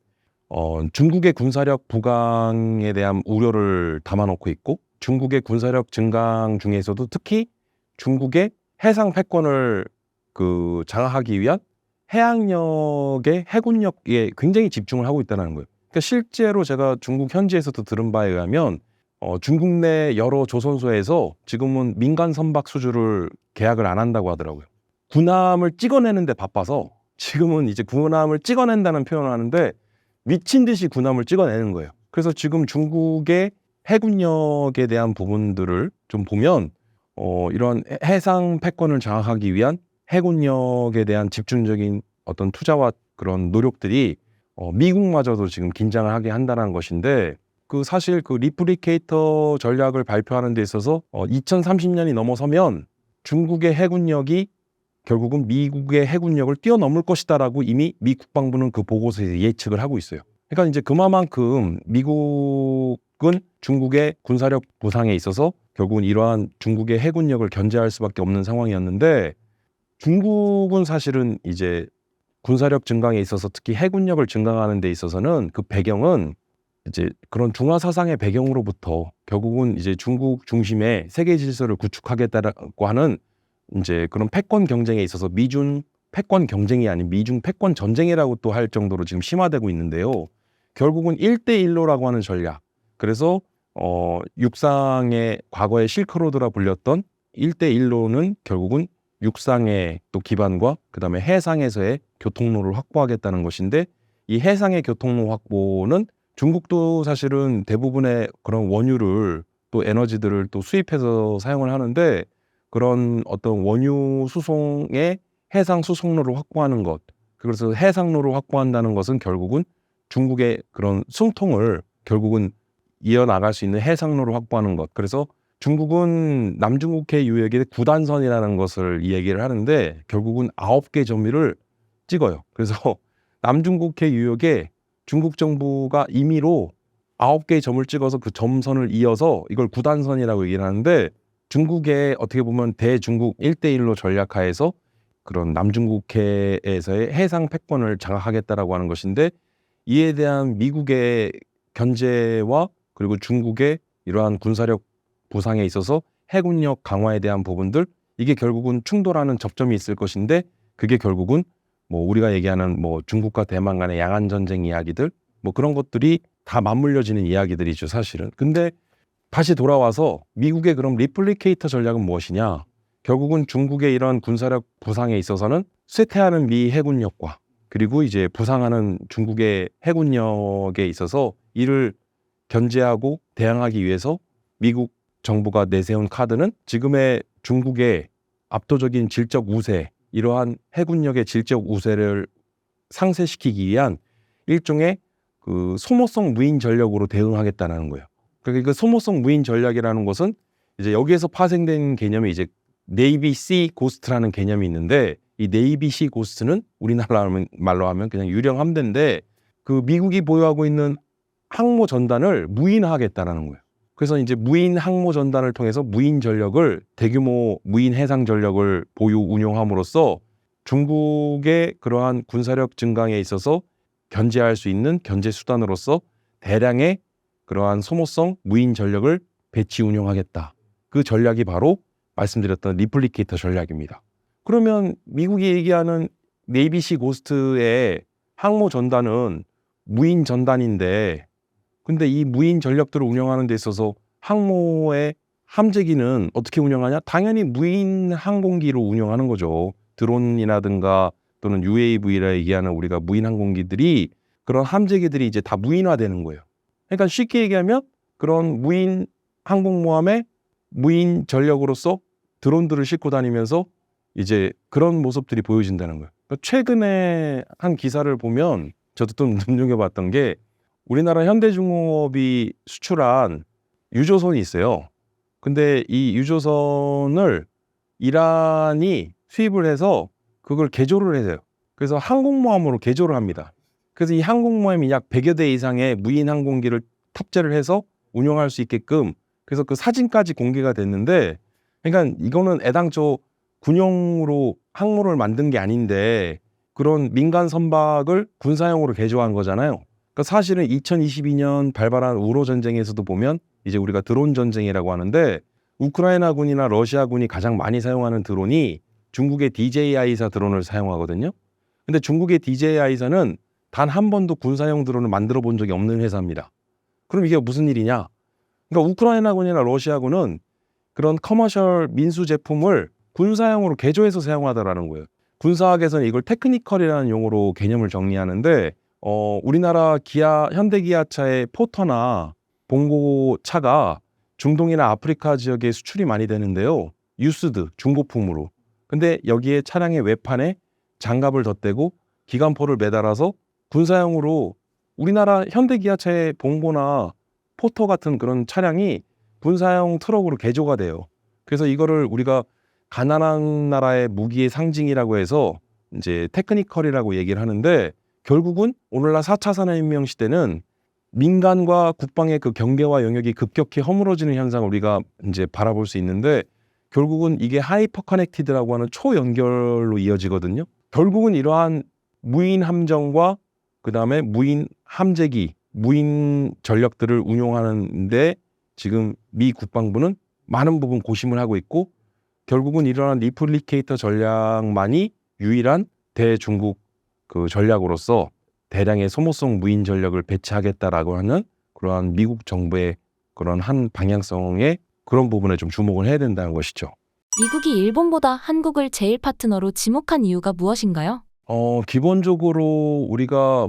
중국의 군사력 부강에 대한 우려를 담아놓고 있고 중국의 군사력 증강 중에서도 특히 중국의 해상 패권을 장악하기 위한 해양력의 해군력에 굉장히 집중을 하고 있다는 거예요. 그러니까 실제로 제가 중국 현지에서도 들은 바에 의하면 중국 내 여러 조선소에서 지금은 민간 선박 수주를 계약을 안 한다고 하더라고요. 군함을 찍어내는데 바빠서 지금은 이제 군함을 찍어낸다는 표현을 하는데 미친 듯이 군함을 찍어내는 거예요. 그래서 지금 중국의 해군력에 대한 부분들을 좀 보면 이런 해상 패권을 장악하기 위한 해군력에 대한 집중적인 어떤 투자와 그런 노력들이 미국마저도 지금 긴장을 하게 한다는 것인데 사실 리플리케이터 전략을 발표하는 데 있어서 2030년이 넘어서면 중국의 해군력이 결국은 미국의 해군력을 뛰어넘을 것이다라고 이미 미 국방부는 그 보고서에 예측을 하고 있어요. 그러니까 이제 그만큼 미국은 중국의 군사력 부상에 있어서 결국은 이러한 중국의 해군력을 견제할 수밖에 없는 상황이었는데 중국은 사실은 이제 군사력 증강에 있어서 특히 해군력을 증강하는 데 있어서는 그 배경은 이제 그런 중화 사상의 배경으로부터 결국은 이제 중국 중심의 세계 질서를 구축하겠다고 하는 이제 그런 패권 경쟁에 있어서 미중 패권 경쟁이 아닌 미중 패권 전쟁이라고 또 할 정도로 지금 심화되고 있는데요. 결국은 1대1로라고 하는 전략. 그래서 육상의 과거의 실크로드라 불렸던 1대1로는 결국은 육상의 또 기반과 그다음에 해상에서의 교통로를 확보하겠다는 것인데 이 해상의 교통로 확보는 중국도 사실은 대부분의 그런 원유를 또 에너지들을 또 수입해서 사용을 하는데 그런 어떤 원유 수송의 해상 수송로를 확보하는 것, 그래서 해상로를 확보한다는 것은 결국은 중국의 그런 숨통을 결국은 이어나갈 수 있는 해상로를 확보하는 것. 그래서 중국은 남중국해 유역의 9단선이라는 것을 얘기를 하는데 결국은 9개 점유를 찍어요. 그래서 남중국해 유역에 중국 정부가 임의로 9개의 점을 찍어서 그 점선을 이어서 이걸 9단선이라고 얘기를 하는데 중국의 어떻게 보면 대중국 1대1로 전략하에서 그런 남중국해에서의 해상 패권을 장악하겠다라고 하는 것인데 이에 대한 미국의 견제와 그리고 중국의 이러한 군사력 부상에 있어서 해군력 강화에 대한 부분들 이게 결국은 충돌하는 접점이 있을 것인데 그게 결국은 뭐 우리가 얘기하는 뭐 중국과 대만 간의 양안 전쟁 이야기들 뭐 그런 것들이 다 맞물려지는 이야기들이죠 사실은. 근데 다시 돌아와서 미국의 그럼 리플리케이터 전략은 무엇이냐? 결국은 중국의 이런 군사력 부상에 있어서는 쇠퇴하는 미 해군력과 그리고 이제 부상하는 중국의 해군력에 있어서 이를 견제하고 대항하기 위해서 미국 정부가 내세운 카드는 지금의 중국의 압도적인 질적 우세, 이러한 해군력의 질적 우세를 상쇄시키기 위한 일종의 그 소모성 무인 전력으로 대응하겠다는 거예요. 그러니까 그 소모성 무인 전략이라는 것은 이제 여기에서 파생된 개념이 이제 네이비 씨 고스트라는 개념이 있는데 이 네이비 씨 고스트는 우리나라 말로 하면 그냥 유령 함대인데 그 미국이 보유하고 있는 항모 전단을 무인화하겠다라는 거예요. 그래서 이제 무인 항모 전단을 통해서 무인 전력을 대규모 무인 해상 전력을 보유 운용함으로써 중국의 그러한 군사력 증강에 있어서 견제할 수 있는 견제 수단으로서 대량의 그러한 소모성 무인 전력을 배치 운용하겠다. 그 전략이 바로 말씀드렸던 리플리케이터 전략입니다. 그러면 미국이 얘기하는 네이비시 고스트의 항모 전단은 무인 전단인데 근데 이 무인 전력들을 운영하는 데 있어서 항모의 함재기는 어떻게 운영하냐? 당연히 무인 항공기로 운영하는 거죠. 드론이라든가 또는 UAV라 얘기하는 우리가 무인 항공기들이 그런 함재기들이 이제 다 무인화되는 거예요. 그러니까 쉽게 얘기하면 그런 무인 항공모함의 무인 전력으로서 드론들을 싣고 다니면서 이제 그런 모습들이 보여진다는 거예요. 그러니까 최근에 한 기사를 보면 저도 좀 눈여겨봤던 게 우리나라 현대중공업이 수출한 유조선이 있어요. 근데 이 유조선을 이란이 수입을 해서 그걸 개조를 해요. 그래서 항공모함으로 개조를 합니다. 그래서 이 항공모함이 약 100여 대 이상의 무인 항공기를 탑재를 해서 운영할 수 있게끔 그래서 그 사진까지 공개가 됐는데 그러니까 이거는 애당초 군용으로 항모를 만든 게 아닌데 그런 민간 선박을 군사용으로 개조한 거잖아요. 그러니까 사실은 2022년 발발한 우로 전쟁에서도 보면 이제 우리가 드론 전쟁이라고 하는데 우크라이나군이나 러시아군이 가장 많이 사용하는 드론이 중국의 DJI사 드론을 사용하거든요. 근데 중국의 DJI사는 단 한 번도 군사용 드론을 만들어 본 적이 없는 회사입니다. 그럼 이게 무슨 일이냐? 그러니까 우크라이나군이나 러시아군은 그런 커머셜 민수 제품을 군사용으로 개조해서 사용하더라는 거예요. 군사학에서는 이걸 테크니컬이라는 용어로 개념을 정리하는데 우리나라 현대기아차의 포터나 봉고차가 중동이나 아프리카 지역에 수출이 많이 되는데요. 유스드, 중고품으로. 근데 여기에 차량의 외판에 장갑을 덧대고 기관포를 매달아서 군사용으로 우리나라 현대기아차의 봉고나 포터 같은 그런 차량이 군사용 트럭으로 개조가 돼요. 그래서 이거를 우리가 가난한 나라의 무기의 상징이라고 해서 이제 테크니컬이라고 얘기를 하는데 결국은 오늘날 4차 산업혁명 시대는 민간과 국방의 그 경계와 영역이 급격히 허물어지는 현상을 우리가 이제 바라볼 수 있는데 결국은 이게 하이퍼 커넥티드라고 하는 초연결로 이어지거든요. 결국은 이러한 무인 함정과 그다음에 무인 함재기, 무인 전력들을 운용하는데 지금 미 국방부는 많은 부분 고심을 하고 있고 결국은 이러한 리플리케이터 전략만이 유일한 대중국 그 전략으로서 대량의 소모성 무인 전력을 배치하겠다라고 하는 그러한 미국 정부의 그런 한 방향성의 그런 부분에 좀 주목을 해야 된다는 것이죠. 미국이 일본보다 한국을 제일 파트너로 지목한 이유가 무엇인가요? 기본적으로 우리가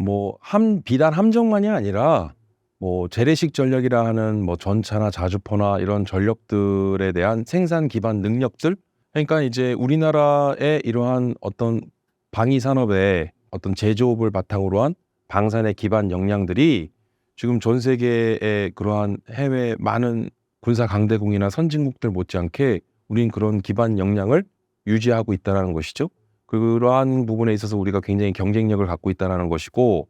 비단 함정만이 아니라 재래식 전력이라 하는 전차나 자주포나 이런 전력들에 대한 생산 기반 능력들, 그러니까 이제 우리나라의 이러한 어떤 방위 산업의 어떤 제조업을 바탕으로 한 방산의 기반 역량들이 지금 전 세계의 그러한 해외 많은 군사 강대국이나 선진국들 못지않게 우린 그런 기반 역량을 유지하고 있다는 것이죠. 그러한 부분에 있어서 우리가 굉장히 경쟁력을 갖고 있다는 것이고,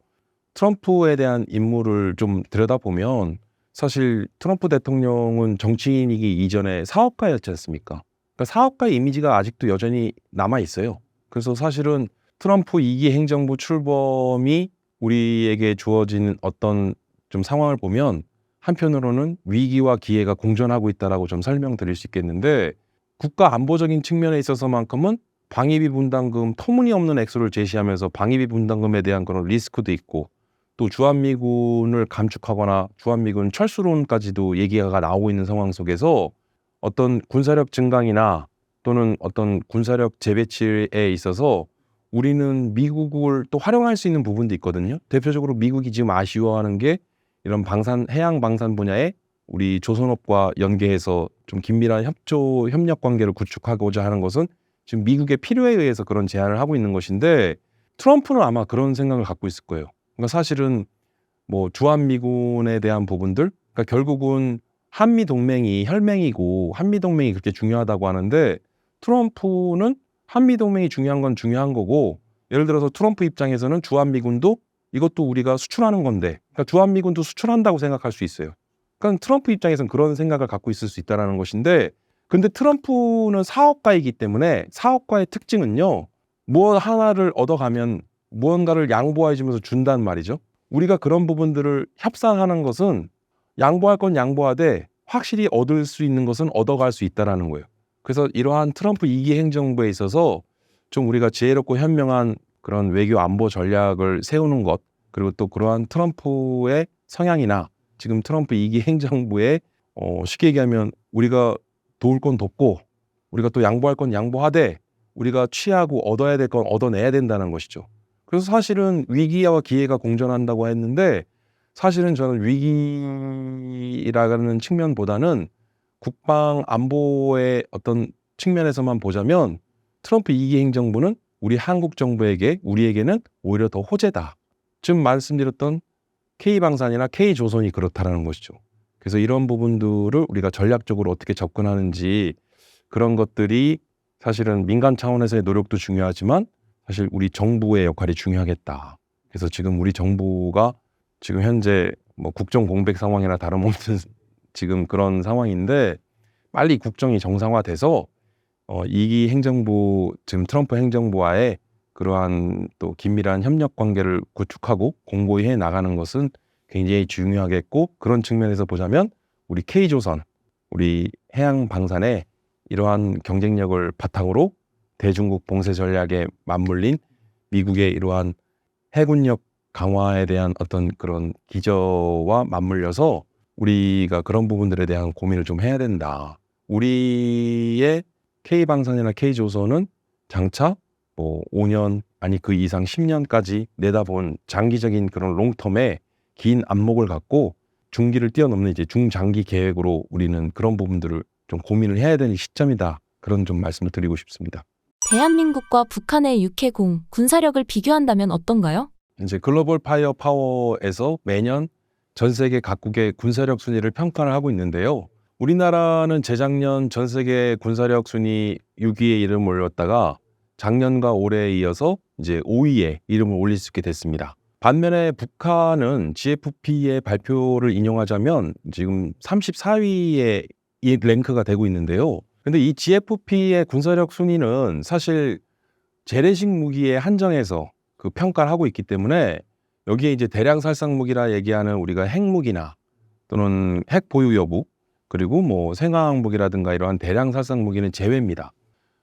트럼프에 대한 인물을 좀 들여다보면 사실 트럼프 대통령은 정치인이기 이전에 사업가였지 않습니까? 그러니까 사업가의 이미지가 아직도 여전히 남아 있어요. 그래서 사실은 트럼프 2기 행정부 출범이 우리에게 주어진 어떤 좀 상황을 보면 한편으로는 위기와 기회가 공존하고 있다라고 좀 설명드릴 수 있겠는데, 국가 안보적인 측면에 있어서만큼은 방위비 분담금 터무니없는 액수를 제시하면서 방위비 분담금에 대한 그런 리스크도 있고, 또 주한미군을 감축하거나 주한미군 철수론까지도 얘기가 나오고 있는 상황 속에서 어떤 군사력 증강이나 또는 어떤 군사력 재배치에 있어서 우리는 미국을 또 활용할 수 있는 부분도 있거든요. 대표적으로 미국이 지금 아쉬워하는 게 이런 해양 방산 분야에 우리 조선업과 연계해서 좀 긴밀한 협력 관계를 구축하고자 하는 것은 지금 미국의 필요에 의해서 그런 제안을 하고 있는 것인데, 트럼프는 아마 그런 생각을 갖고 있을 거예요. 그러니까 사실은 주한미군에 대한 부분들, 그러니까 결국은 한미 동맹이 혈맹이고 한미 동맹이 그렇게 중요하다고 하는데, 트럼프는 한미 동맹이 중요한 건 중요한 거고, 예를 들어서 트럼프 입장에서는 주한미군도 이것도 우리가 수출하는 건데, 그러니까 주한미군도 수출한다고 생각할 수 있어요. 그러니까 트럼프 입장에서는 그런 생각을 갖고 있을 수 있다는 것인데, 근데 트럼프는 사업가이기 때문에 사업가의 특징은요, 무엇 하나를 얻어가면 무언가를 양보해주면서 준다는 말이죠. 우리가 그런 부분들을 협상하는 것은 양보할 건 양보하되 확실히 얻을 수 있는 것은 얻어갈 수 있다는 거예요. 그래서 이러한 트럼프 2기 행정부에 있어서 좀 우리가 지혜롭고 현명한 그런 외교 안보 전략을 세우는 것, 그리고 또 그러한 트럼프의 성향이나 지금 트럼프 2기 행정부의 쉽게 얘기하면 우리가 도울 건 돕고 우리가 또 양보할 건 양보하되 우리가 취하고 얻어야 될 건 얻어내야 된다는 것이죠. 그래서 사실은 위기와 기회가 공존한다고 했는데, 사실은 저는 위기라는 측면보다는 국방 안보의 어떤 측면에서만 보자면 트럼프 2기 행정부는 우리 한국 정부에게, 우리에게는 오히려 더 호재다. 지금 말씀드렸던 K방산이나 K조선이 그렇다라는 것이죠. 그래서 이런 부분들을 우리가 전략적으로 어떻게 접근하는지, 그런 것들이 사실은 민간 차원에서의 노력도 중요하지만 사실 우리 정부의 역할이 중요하겠다. 그래서 지금 우리 정부가 지금 현재 국정 공백 상황이나 다름없는 지금 그런 상황인데, 빨리 국정이 정상화돼서 2기 행정부, 지금 트럼프 행정부와의 그러한 또 긴밀한 협력 관계를 구축하고 공고히 해 나가는 것은 굉장히 중요하겠고, 그런 측면에서 보자면 우리 K조선, 우리 해양 방산의 이러한 경쟁력을 바탕으로 대중국 봉쇄 전략에 맞물린 미국의 이러한 해군력 강화에 대한 어떤 그런 기저와 맞물려서 우리가 그런 부분들에 대한 고민을 좀 해야 된다. 우리의 K방산이나 K조선은 장차 5년 아니 그 이상 10년까지 내다본 장기적인 그런 롱텀의 긴 안목을 갖고 중기를 뛰어넘는 이제 중장기 계획으로 우리는 그런 부분들을 좀 고민을 해야 되는 시점이다. 그런 좀 말씀을 드리고 싶습니다. 대한민국과 북한의 육해공, 군사력을 비교한다면 어떤가요? 이제 글로벌 파이어 파워에서 매년 전 세계 각국의 군사력 순위를 평가를 하고 있는데요. 우리나라는 재작년 전 세계 군사력 순위 6위에 이름을 올렸다가 작년과 올해에 이어서 이제 5위에 이름을 올릴 수 있게 됐습니다. 반면에 북한은 GFP의 발표를 인용하자면 지금 34위에 이 랭크가 되고 있는데요. 근데 이 GFP의 군사력 순위는 사실 재래식 무기에 한정해서 그 평가를 하고 있기 때문에 여기에 이제 대량 살상 무기라 얘기하는 우리가 핵무기나 또는 핵 보유 여부, 그리고 생화학 무기라든가 이러한 대량 살상 무기는 제외입니다.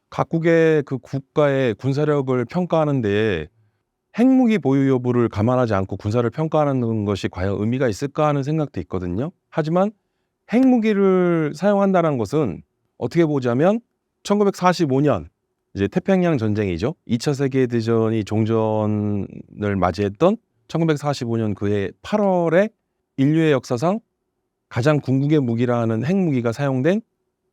각국의 그 국가의 군사력을 평가하는 데에 핵무기 보유 여부를 감안하지 않고 군사를 평가하는 것이 과연 의미가 있을까 하는 생각도 있거든요. 하지만 핵무기를 사용한다는 것은 어떻게 보자면 1945년 이제 태평양 전쟁이죠. 2차 세계 대전이 종전을 맞이했던 1945년 그해 8월에 인류의 역사상 가장 궁극의 무기라는 핵무기가 사용된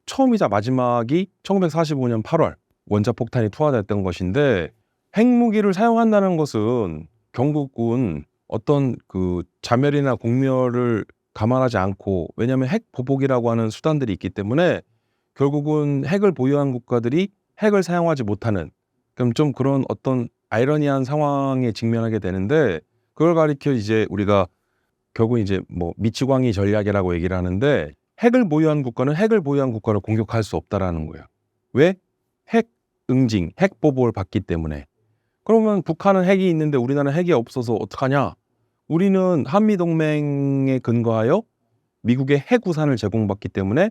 처음이자 마지막이 1945년 8월 원자폭탄이 투하됐던 것인데, 핵무기를 사용한다는 것은 결국은 어떤 그 자멸이나 공멸을 감안하지 않고, 왜냐하면 핵 보복이라고 하는 수단들이 있기 때문에 결국은 핵을 보유한 국가들이 핵을 사용하지 못하는, 그럼 좀 그런 어떤 아이러니한 상황에 직면하게 되는데, 그걸 가리켜 이제 우리가 결국 이제 뭐 미치광이 전략이라고 얘기를 하는데, 핵을 보유한 국가는 핵을 보유한 국가를 공격할 수 없다라는 거예요. 왜? 핵 응징, 핵 보복을 받기 때문에. 그러면 북한은 핵이 있는데 우리나라는 핵이 없어서 어떡하냐? 우리는 한미동맹에 근거하여 미국의 핵 우산을 제공받기 때문에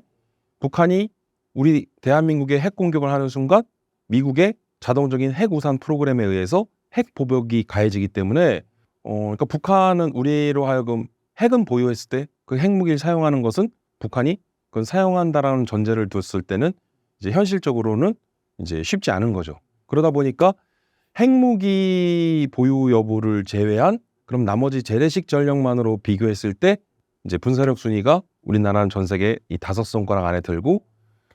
북한이 우리 대한민국의 핵 공격을 하는 순간 미국의 자동적인 핵 우산 프로그램에 의해서 핵 보복이 가해지기 때문에 그러니까 북한은 우리로 하여금 핵은 보유했을 때 그 핵무기를 사용하는 것은 북한이 그건 사용한다라는 전제를 뒀을 때는 이제 현실적으로는 이제 쉽지 않은 거죠. 그러다 보니까 핵무기 보유 여부를 제외한 그럼 나머지 재래식 전력만으로 비교했을 때 이제 분사력 순위가 우리나라는 전 세계 이 5손가락 안에 들고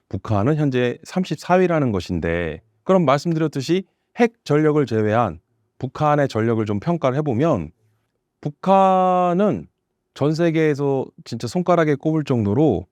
북한은 현재 34위라는 것인데, 그럼 말씀드렸듯이 핵 전력을 제외한 북한의 전력을 좀 평가를 해보면 북한은 전 세계에서 진짜 손가락에 꼽을 정도로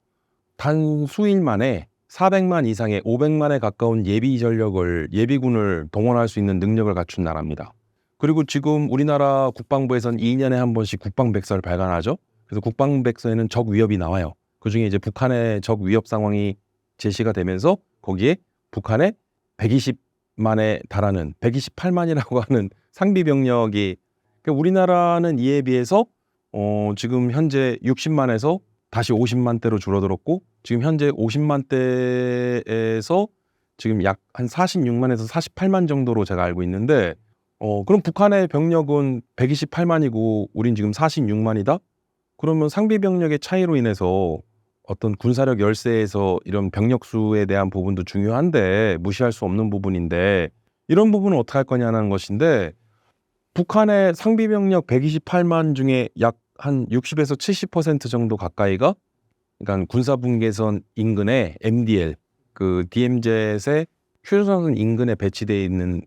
단 수일 만에 400만 이상의 500만에 가까운 예비군을 동원할 수 있는 능력을 갖춘 나라입니다. 그리고 지금 우리나라 국방부에서는 2년에 한 번씩 국방백서를 발간하죠. 그래서 국방백서에는 적 위협이 나와요. 그중에 이제 북한의 적 위협 상황이 제시가 되면서 거기에 북한의 120만에 달하는 128만이라고 하는 상비 병력이, 그러니까 우리나라는 이에 비해서 지금 현재 60만에서 다시 50만대로 줄어들었고, 지금 현재 50만대에서 지금 약 한 46만에서 48만 정도로 제가 알고 있는데, 그럼 북한의 병력은 128만이고 우린 지금 46만이다? 그러면 상비 병력의 차이로 인해서 어떤 군사력 열세에서 이런 병력 수에 대한 부분도 중요한데 무시할 수 없는 부분인데, 이런 부분은 어떻게 할 거냐는 것인데, 북한의 상비 병력 128만 중에 약 한 60에서 70% 정도 가까이가, 그러니까 군사분계선 인근에 MDL, 그 DMZ의 휴전선 인근에 배치되어 있는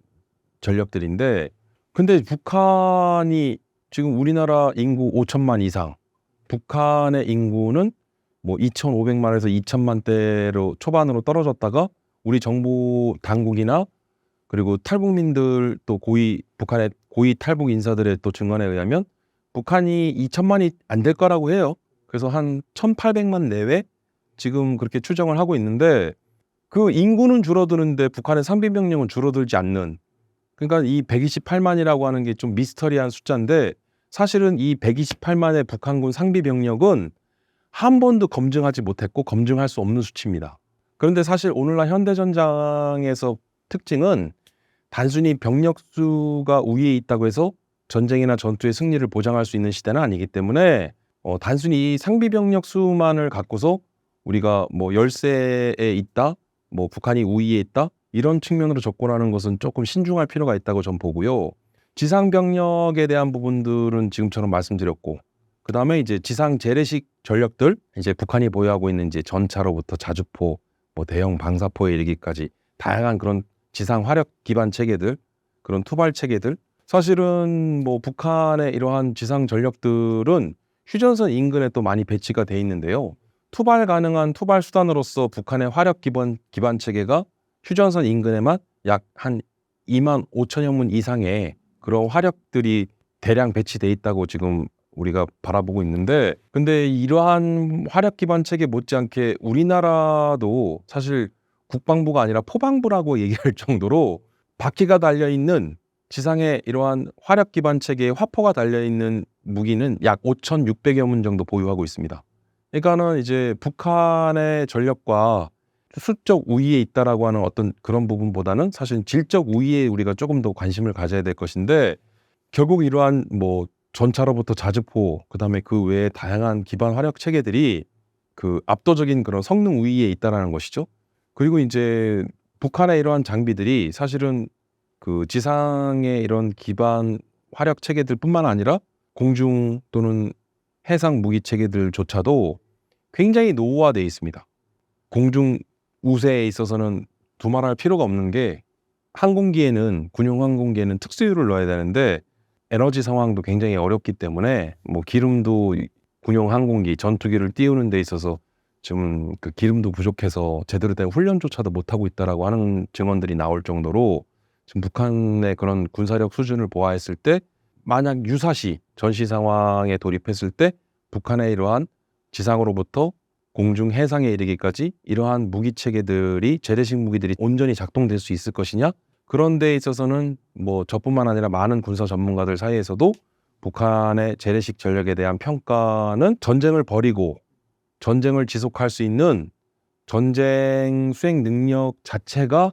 전력들인데, 근데 북한이 지금 우리나라 인구 5천만 이상, 북한의 인구는 뭐 2,500만에서 2천만대로 초반으로 떨어졌다가 우리 정부 당국이나 그리고 탈북민들 또 북한의 고위 탈북 인사들의 또 증언에 의하면 북한이 2천만이 안 될 거라고 해요. 그래서 한 1,800만 내외 지금 그렇게 추정을 하고 있는데, 그 인구는 줄어드는데 북한의 상비 병력은 줄어들지 않는, 그러니까 이 128만이라고 하는 게 좀 미스터리한 숫자인데, 사실은 이 128만의 북한군 상비 병력은 한 번도 검증하지 못했고 검증할 수 없는 수치입니다. 그런데 사실 오늘날 현대전장에서 특징은 단순히 병력 수가 우위에 있다고 해서 전쟁이나 전투의 승리를 보장할 수 있는 시대는 아니기 때문에 단순히 이 상비 병력 수만을 갖고서 우리가 뭐 열세에 있다, 뭐 북한이 우위에 있다, 이런 측면으로 접근하는 것은 조금 신중할 필요가 있다고 전 보고요. 지상 병력에 대한 부분들은 지금처럼 말씀드렸고, 그 다음에 이제 지상 재래식 전력들, 이제 북한이 보유하고 있는 이제 전차로부터 자주포, 뭐 대형 방사포에 이르기까지 다양한 그런 지상 화력 기반 체계들, 그런 투발 체계들, 사실은 뭐 북한의 이러한 지상 전력들은 휴전선 인근에 또 많이 배치가 돼 있는데요. 투발 가능한 투발 수단으로서 북한의 화력 기반 체계가 휴전선 인근에만 약 한 2만 5천여 문 이상의 그런 화력들이 대량 배치돼 있다고 지금 우리가 바라보고 있는데, 근데 이러한 화력 기반 체계 못지않게 우리나라도 사실 국방부가 아니라 포방부라고 얘기할 정도로 바퀴가 달려있는 지상에 이러한 화력 기반 체계에 화포가 달려있는 무기는 약 5,600여 문 정도 보유하고 있습니다. 그러니까는 이제 북한의 전력과 수적 우위에 있다라고 하는 어떤 그런 부분보다는 사실 질적 우위에 우리가 조금 더 관심을 가져야 될 것인데, 결국 이러한 뭐 전차로부터 자주포, 그다음에 그 외에 다양한 기반 화력 체계들이 그 압도적인 그런 성능 우위에 있다라는 것이죠. 그리고 이제 북한의 이러한 장비들이 사실은 그 지상의 이런 기반 화력 체계들뿐만 아니라 공중 또는 해상 무기 체계들조차도 굉장히 노후화되어 있습니다. 공중 우세에 있어서는 두말할 필요가 없는 게 항공기에는 군용 항공기에는 특수유를 넣어야 되는데 에너지 상황도 굉장히 어렵기 때문에 뭐 기름도 군용 항공기 전투기를 띄우는 데 있어서 지금 그 기름도 부족해서 제대로 된 훈련조차도 못하고 있다라고 하는 증언들이 나올 정도로 지금 북한의 그런 군사력 수준을 보아했을 때 만약 유사시 전시 상황에 돌입했을 때 북한의 이러한 지상으로부터 공중 해상에 이르기까지 이러한 무기 체계들이 재래식 무기들이 온전히 작동될 수 있을 것이냐? 그런 데 있어서는 뭐 저뿐만 아니라 많은 군사 전문가들 사이에서도 북한의 재래식 전력에 대한 평가는 전쟁을 벌이고 전쟁을 지속할 수 있는 전쟁 수행 능력 자체가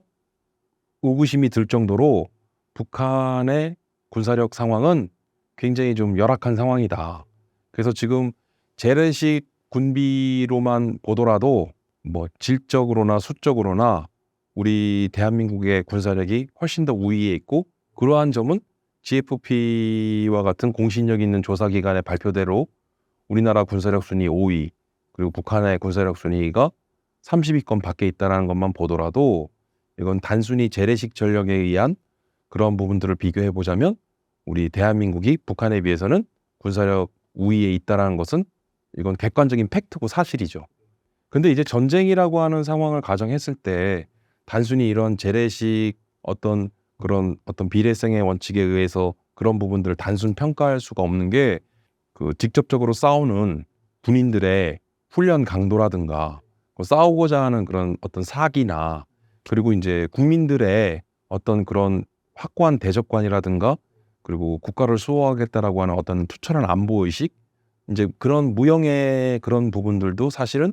의구심이 들 정도로 북한의 군사력 상황은 굉장히 좀 열악한 상황이다. 그래서 지금 재래식 군비로만 보더라도 뭐 질적으로나 수적으로나 우리 대한민국의 군사력이 훨씬 더 우위에 있고 그러한 점은 GFP와 같은 공신력 있는 조사기관의 발표대로 우리나라 군사력 순위 5위 그리고 북한의 군사력 순위가 30위권 밖에 있다는 것만 보더라도 이건 단순히 재래식 전력에 의한 그런 부분들을 비교해 보자면 우리 대한민국이 북한에 비해서는 군사력 우위에 있다는 것은 이건 객관적인 팩트고 사실이죠. 근데 이제 전쟁이라고 하는 상황을 가정했을 때 단순히 이런 재래식 어떤 그런 어떤 비례성의 원칙에 의해서 그런 부분들을 단순 평가할 수가 없는 게 그 직접적으로 싸우는 군인들의 훈련 강도라든가 싸우고자 하는 그런 어떤 사기나 그리고 이제 국민들의 어떤 그런 확고한 대적관이라든가 그리고 국가를 수호하겠다라고 하는 어떤 투철한 안보 의식 이제 그런 무형의 그런 부분들도 사실은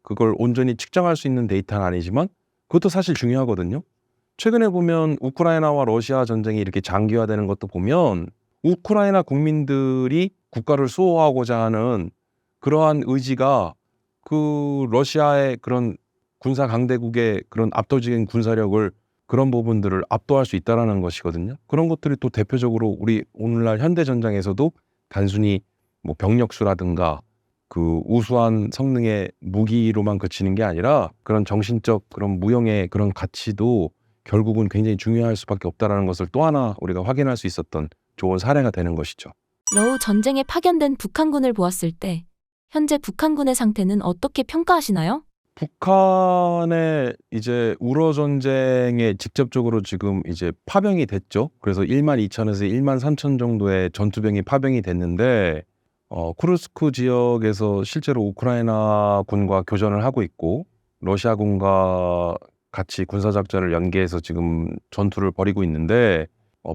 그걸 온전히 측정할 수 있는 데이터는 아니지만 그것도 사실 중요하거든요. 최근에 보면 우크라이나와 러시아 전쟁이 이렇게 장기화되는 것도 보면 우크라이나 국민들이 국가를 수호하고자 하는 그러한 의지가 그 러시아의 그런 군사 강대국의 그런 압도적인 군사력을 그런 부분들을 압도할 수 있다라는 것이거든요. 그런 것들이 또 대표적으로 우리 오늘날 현대 전장에서도 단순히 뭐 병력수라든가 그 우수한 성능의 무기로만 그치는 게 아니라 그런 정신적 그런 무형의 그런 가치도 결국은 굉장히 중요할 수밖에 없다라는 것을 또 하나 우리가 확인할 수 있었던 좋은 사례가 되는 것이죠. 러우 전쟁에 파견된 북한군을 보았을 때 현재 북한군의 상태는 어떻게 평가하시나요? 북한의 이제 우러 전쟁에 직접적으로 지금 이제 파병이 됐죠. 그래서 12,000에서 13,000 정도의 전투병이 파병이 됐는데 쿠르스크 지역에서 실제로 우크라이나 군과 교전을 하고 있고 러시아군과 같이 군사작전을 연계해서 지금 전투를 벌이고 있는데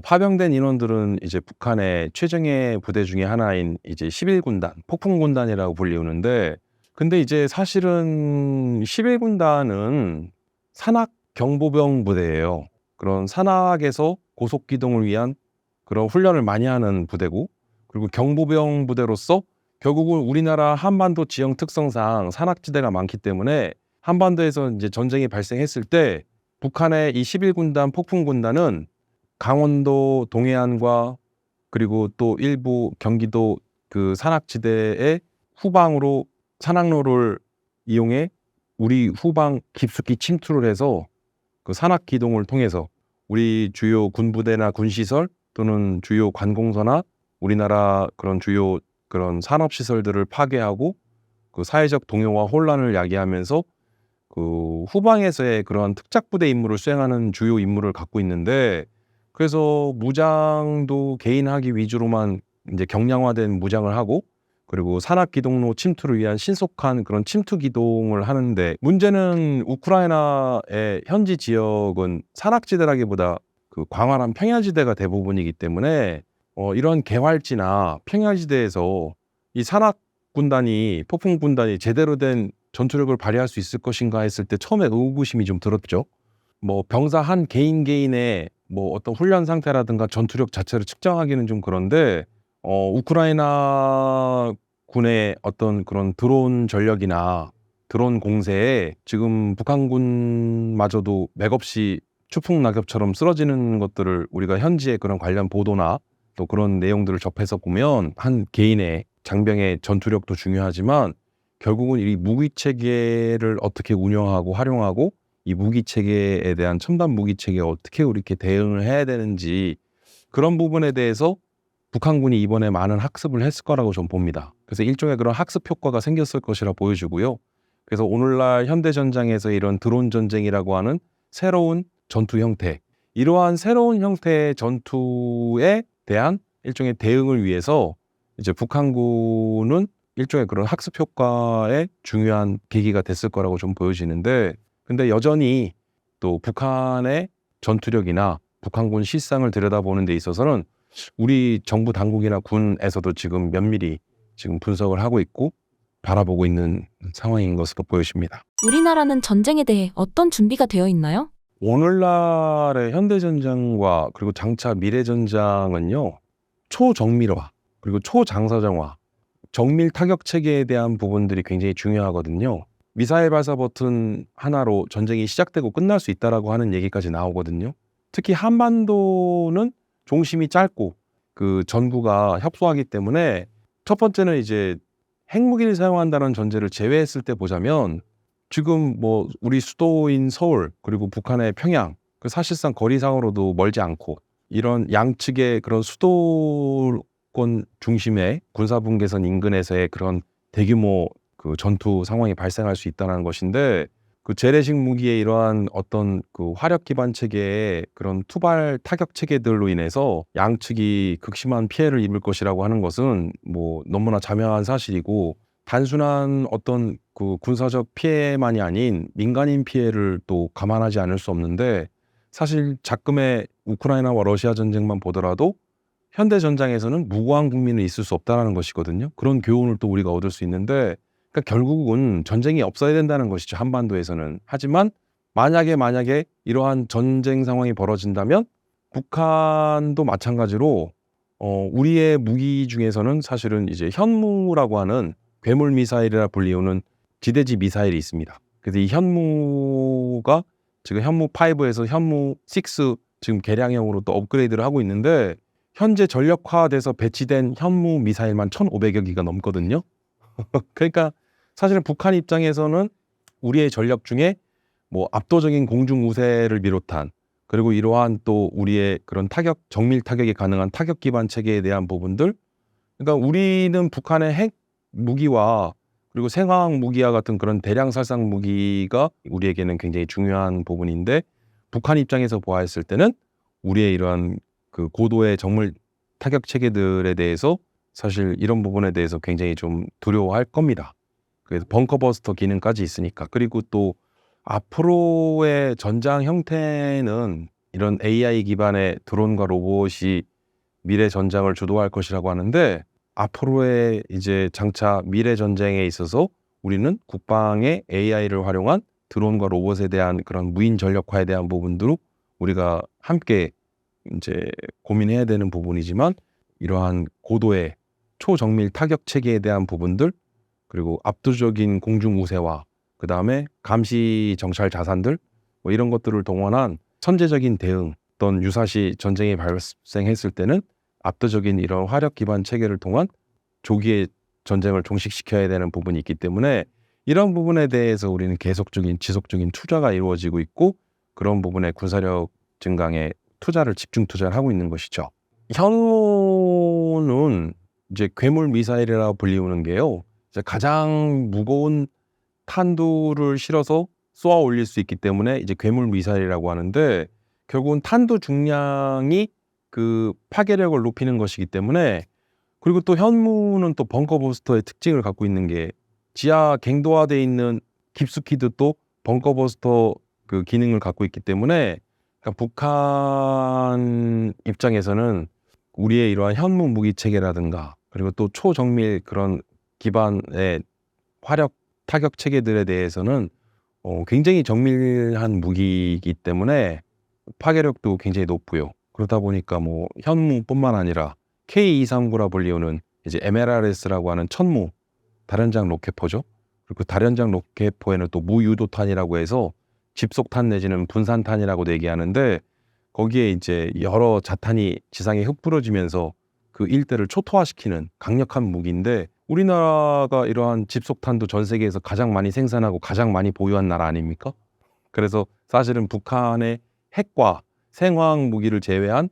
파병된 인원들은 이제 북한의 최정예 부대 중에 하나인 이제 11군단, 폭풍군단이라고 불리우는데 근데 이제 사실은 11군단은 산악 경보병 부대예요. 그런 산악에서 고속 기동을 위한 그런 훈련을 많이 하는 부대고 그리고 경보병 부대로서 결국은 우리나라 한반도 지형 특성상 산악지대가 많기 때문에 한반도에서 이제 전쟁이 발생했을 때 북한의 이 11군단 폭풍군단은 강원도 동해안과 그리고 또 일부 경기도 그 산악지대의 후방으로 산악로를 이용해 우리 후방 깊숙이 침투를 해서 그 산악 기동을 통해서 우리 주요 군부대나 군시설 또는 주요 관공서나 우리나라 그런 주요 그런 산업시설들을 파괴하고 그 사회적 동요와 혼란을 야기하면서 그 후방에서의 그런 특작부대 임무를 수행하는 주요 임무를 갖고 있는데 그래서 무장도 개인하기 위주로만 이제 경량화된 무장을 하고 그리고 산악 기동로 침투를 위한 신속한 그런 침투 기동을 하는데 문제는 우크라이나의 현지 지역은 산악지대라기보다 그 광활한 평야지대가 대부분이기 때문에 이런 개활지나 평야지대에서 이 산악군단이 폭풍군단이 제대로 된 전투력을 발휘할 수 있을 것인가 했을 때 처음에 의구심이 좀 들었죠. 뭐 병사 한 개인의 뭐 어떤 훈련 상태라든가 전투력 자체를 측정하기는 좀 그런데 우크라이나 군의 어떤 그런 드론 전력이나 드론 공세에 지금 북한군마저도 맥없이 추풍낙엽처럼 쓰러지는 것들을 우리가 현지의 그런 관련 보도나 또 그런 내용들을 접해서 보면 한 개인의 장병의 전투력도 중요하지만 결국은 이 무기 체계를 어떻게 운영하고 활용하고 이 무기 체계에 대한 첨단 무기 체계에 어떻게 이렇게 대응을 해야 되는지 그런 부분에 대해서 북한군이 이번에 많은 학습을 했을 거라고 좀 봅니다. 그래서 일종의 그런 학습 효과가 생겼을 것이라 보여지고요. 그래서 오늘날 현대 전장에서 이런 드론 전쟁이라고 하는 새로운 전투 형태, 이러한 새로운 형태의 전투에 대한 일종의 대응을 위해서 이제 북한군은 일종의 그런 학습 효과의 중요한 계기가 됐을 거라고 좀 보여지는데, 근데 여전히 또 북한의 전투력이나 북한군 실상을 들여다보는 데 있어서는 우리 정부 당국이나 군에서도 지금 면밀히 지금 분석을 하고 있고 바라보고 있는 상황인 것으로 보여집니다. 우리나라는 전쟁에 대해 어떤 준비가 되어 있나요? 오늘날의 현대전장과 그리고 장차 미래전장은요, 초정밀화 그리고 초장사정화, 정밀 타격 체계에 대한 부분들이 굉장히 중요하거든요. 미사일 발사 버튼 하나로 전쟁이 시작되고 끝날 수 있다라고 하는 얘기까지 나오거든요. 특히 한반도는 종심이 짧고 그 전구가 협소하기 때문에 첫 번째는 이제 핵무기를 사용한다는 전제를 제외했을 때 보자면 지금 뭐 우리 수도인 서울 그리고 북한의 평양, 그 사실상 거리상으로도 멀지 않고 이런 양측의 그런 수도권 중심의 군사분계선 인근에서의 그런 대규모 그 전투 상황이 발생할 수 있다는 것인데, 그 재래식 무기의 이러한 어떤 그 화력 기반 체계의 그런 투발 타격 체계들로 인해서 양측이 극심한 피해를 입을 것이라고 하는 것은 뭐 너무나 자명한 사실이고, 단순한 어떤 그 군사적 피해만이 아닌 민간인 피해를 또 감안하지 않을 수 없는데, 사실 작금의 우크라이나와 러시아 전쟁만 보더라도 현대 전장에서는 무고한 국민은 있을 수 없다는 것이거든요. 그런 교훈을 또 우리가 얻을 수 있는데, 그러니까 결국은 전쟁이 없어야 된다는 것이죠, 한반도에서는. 하지만 만약에 이러한 전쟁 상황이 벌어진다면 북한도 마찬가지로 우리의 무기 중에서는 사실은 이제 현무라고 하는 괴물 미사일이라 불리우는 지대지 미사일이 있습니다. 그래서 이 현무가 지금 현무 5에서 현무 6 지금 개량형으로 또 업그레이드를 하고 있는데, 현재 전력화돼서 배치된 현무 미사일만 1,500여 기가 넘거든요. 그러니까 사실은 북한 입장에서는 우리의 전력 중에 뭐 압도적인 공중 우세를 비롯한, 그리고 이러한 또 우리의 그런 타격, 정밀 타격이 가능한 타격 기반 체계에 대한 부분들, 그러니까 우리는 북한의 핵 무기와 그리고 생화학 무기와 같은 그런 대량 살상 무기가 우리에게는 굉장히 중요한 부분인데, 북한 입장에서 보았을 때는 우리의 이러한 그 고도의 정밀 타격 체계들에 대해서 사실 이런 부분에 대해서 굉장히 좀 두려워할 겁니다. 그래서 벙커버스터 기능까지 있으니까. 그리고 또 앞으로의 전장 형태는 이런 AI 기반의 드론과 로봇이 미래 전장을 주도할 것이라고 하는데, 앞으로의 이제 장차 미래 전쟁에 있어서 우리는 국방의 AI를 활용한 드론과 로봇에 대한 그런 무인 전력화에 대한 부분들로 우리가 함께 이제 고민해야 되는 부분이지만, 이러한 고도의 초정밀 타격 체계에 대한 부분들, 그리고 압도적인 공중 우세와 그 다음에 감시 정찰 자산들, 뭐 이런 것들을 동원한 선제적인 대응, 어떤 유사시 전쟁이 발생했을 때는 압도적인 이런 화력 기반 체계를 통한 조기에 전쟁을 종식시켜야 되는 부분이 있기 때문에, 이런 부분에 대해서 우리는 계속적인 지속적인 투자가 이루어지고 있고, 그런 부분에 군사력 증강에 집중 투자를 하고 있는 것이죠. 현무는 이제 괴물 미사일이라고 불리우는 게요, 이제 가장 무거운 탄두를 실어서 쏘아 올릴 수 있기 때문에 이제 괴물 미사일이라고 하는데, 결국은 탄두 중량이 그 파괴력을 높이는 것이기 때문에, 그리고 또 현무는 또 벙커버스터의 특징을 갖고 있는 게 지하 갱도화되어 있는 깊숙이도 또 벙커버스터 그 기능을 갖고 있기 때문에, 그러니까 북한 입장에서는 우리의 이러한 현무 무기 체계라든가 그리고 또 초정밀 그런 기반의 화력 타격 체계들에 대해서는 굉장히 정밀한 무기이기 때문에 파괴력도 굉장히 높고요. 그러다 보니까 뭐 현무뿐만 아니라 K239라 불리우는 이제 MLRS라고 하는 천무 다련장 로켓포죠. 그 다련장 로켓포에는 또 무유도탄이라고 해서 집속탄 내지는 분산탄이라고 얘기하는데 거기에 이제 여러 자탄이 지상에 흩뿌려지면서 그 일대를 초토화시키는 강력한 무기인데 우리나라가 이러한 집속탄도 전 세계에서 가장 많이 생산하고 가장 많이 보유한 나라 아닙니까? 그래서 사실은 북한의 핵과 생화학 무기를 제외한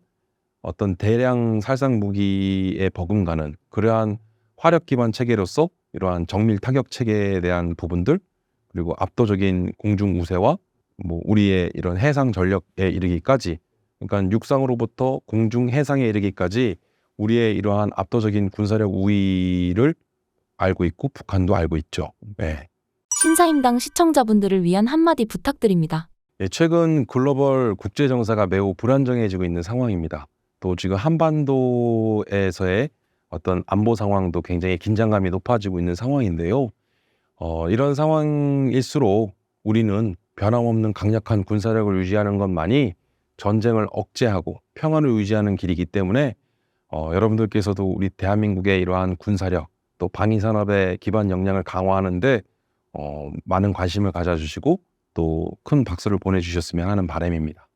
어떤 대량 살상 무기에 버금가는 그러한 화력 기반 체계로서 이러한 정밀 타격 체계에 대한 부분들 그리고 압도적인 공중 우세와 뭐 우리의 이런 해상 전력에 이르기까지 그러니까 육상으로부터 공중 해상에 이르기까지 우리의 이러한 압도적인 군사력 우위를 알고 있고 북한도 알고 있죠. 네. 신사임당 시청자분들을 위한 한마디 부탁드립니다. 예, 최근 글로벌 국제 정세가 매우 불안정해지고 있는 상황입니다. 또 지금 한반도에서의 어떤 안보 상황도 굉장히 긴장감이 높아지고 있는 상황인데요. 이런 상황일수록 우리는 변함없는 강력한 군사력을 유지하는 것만이 전쟁을 억제하고 평화를 유지하는 길이기 때문에 여러분들께서도 우리 대한민국의 이러한 군사력 또 방위산업의 기반 역량을 강화하는데 많은 관심을 가져주시고 또 큰 박수를 보내주셨으면 하는 바람입니다.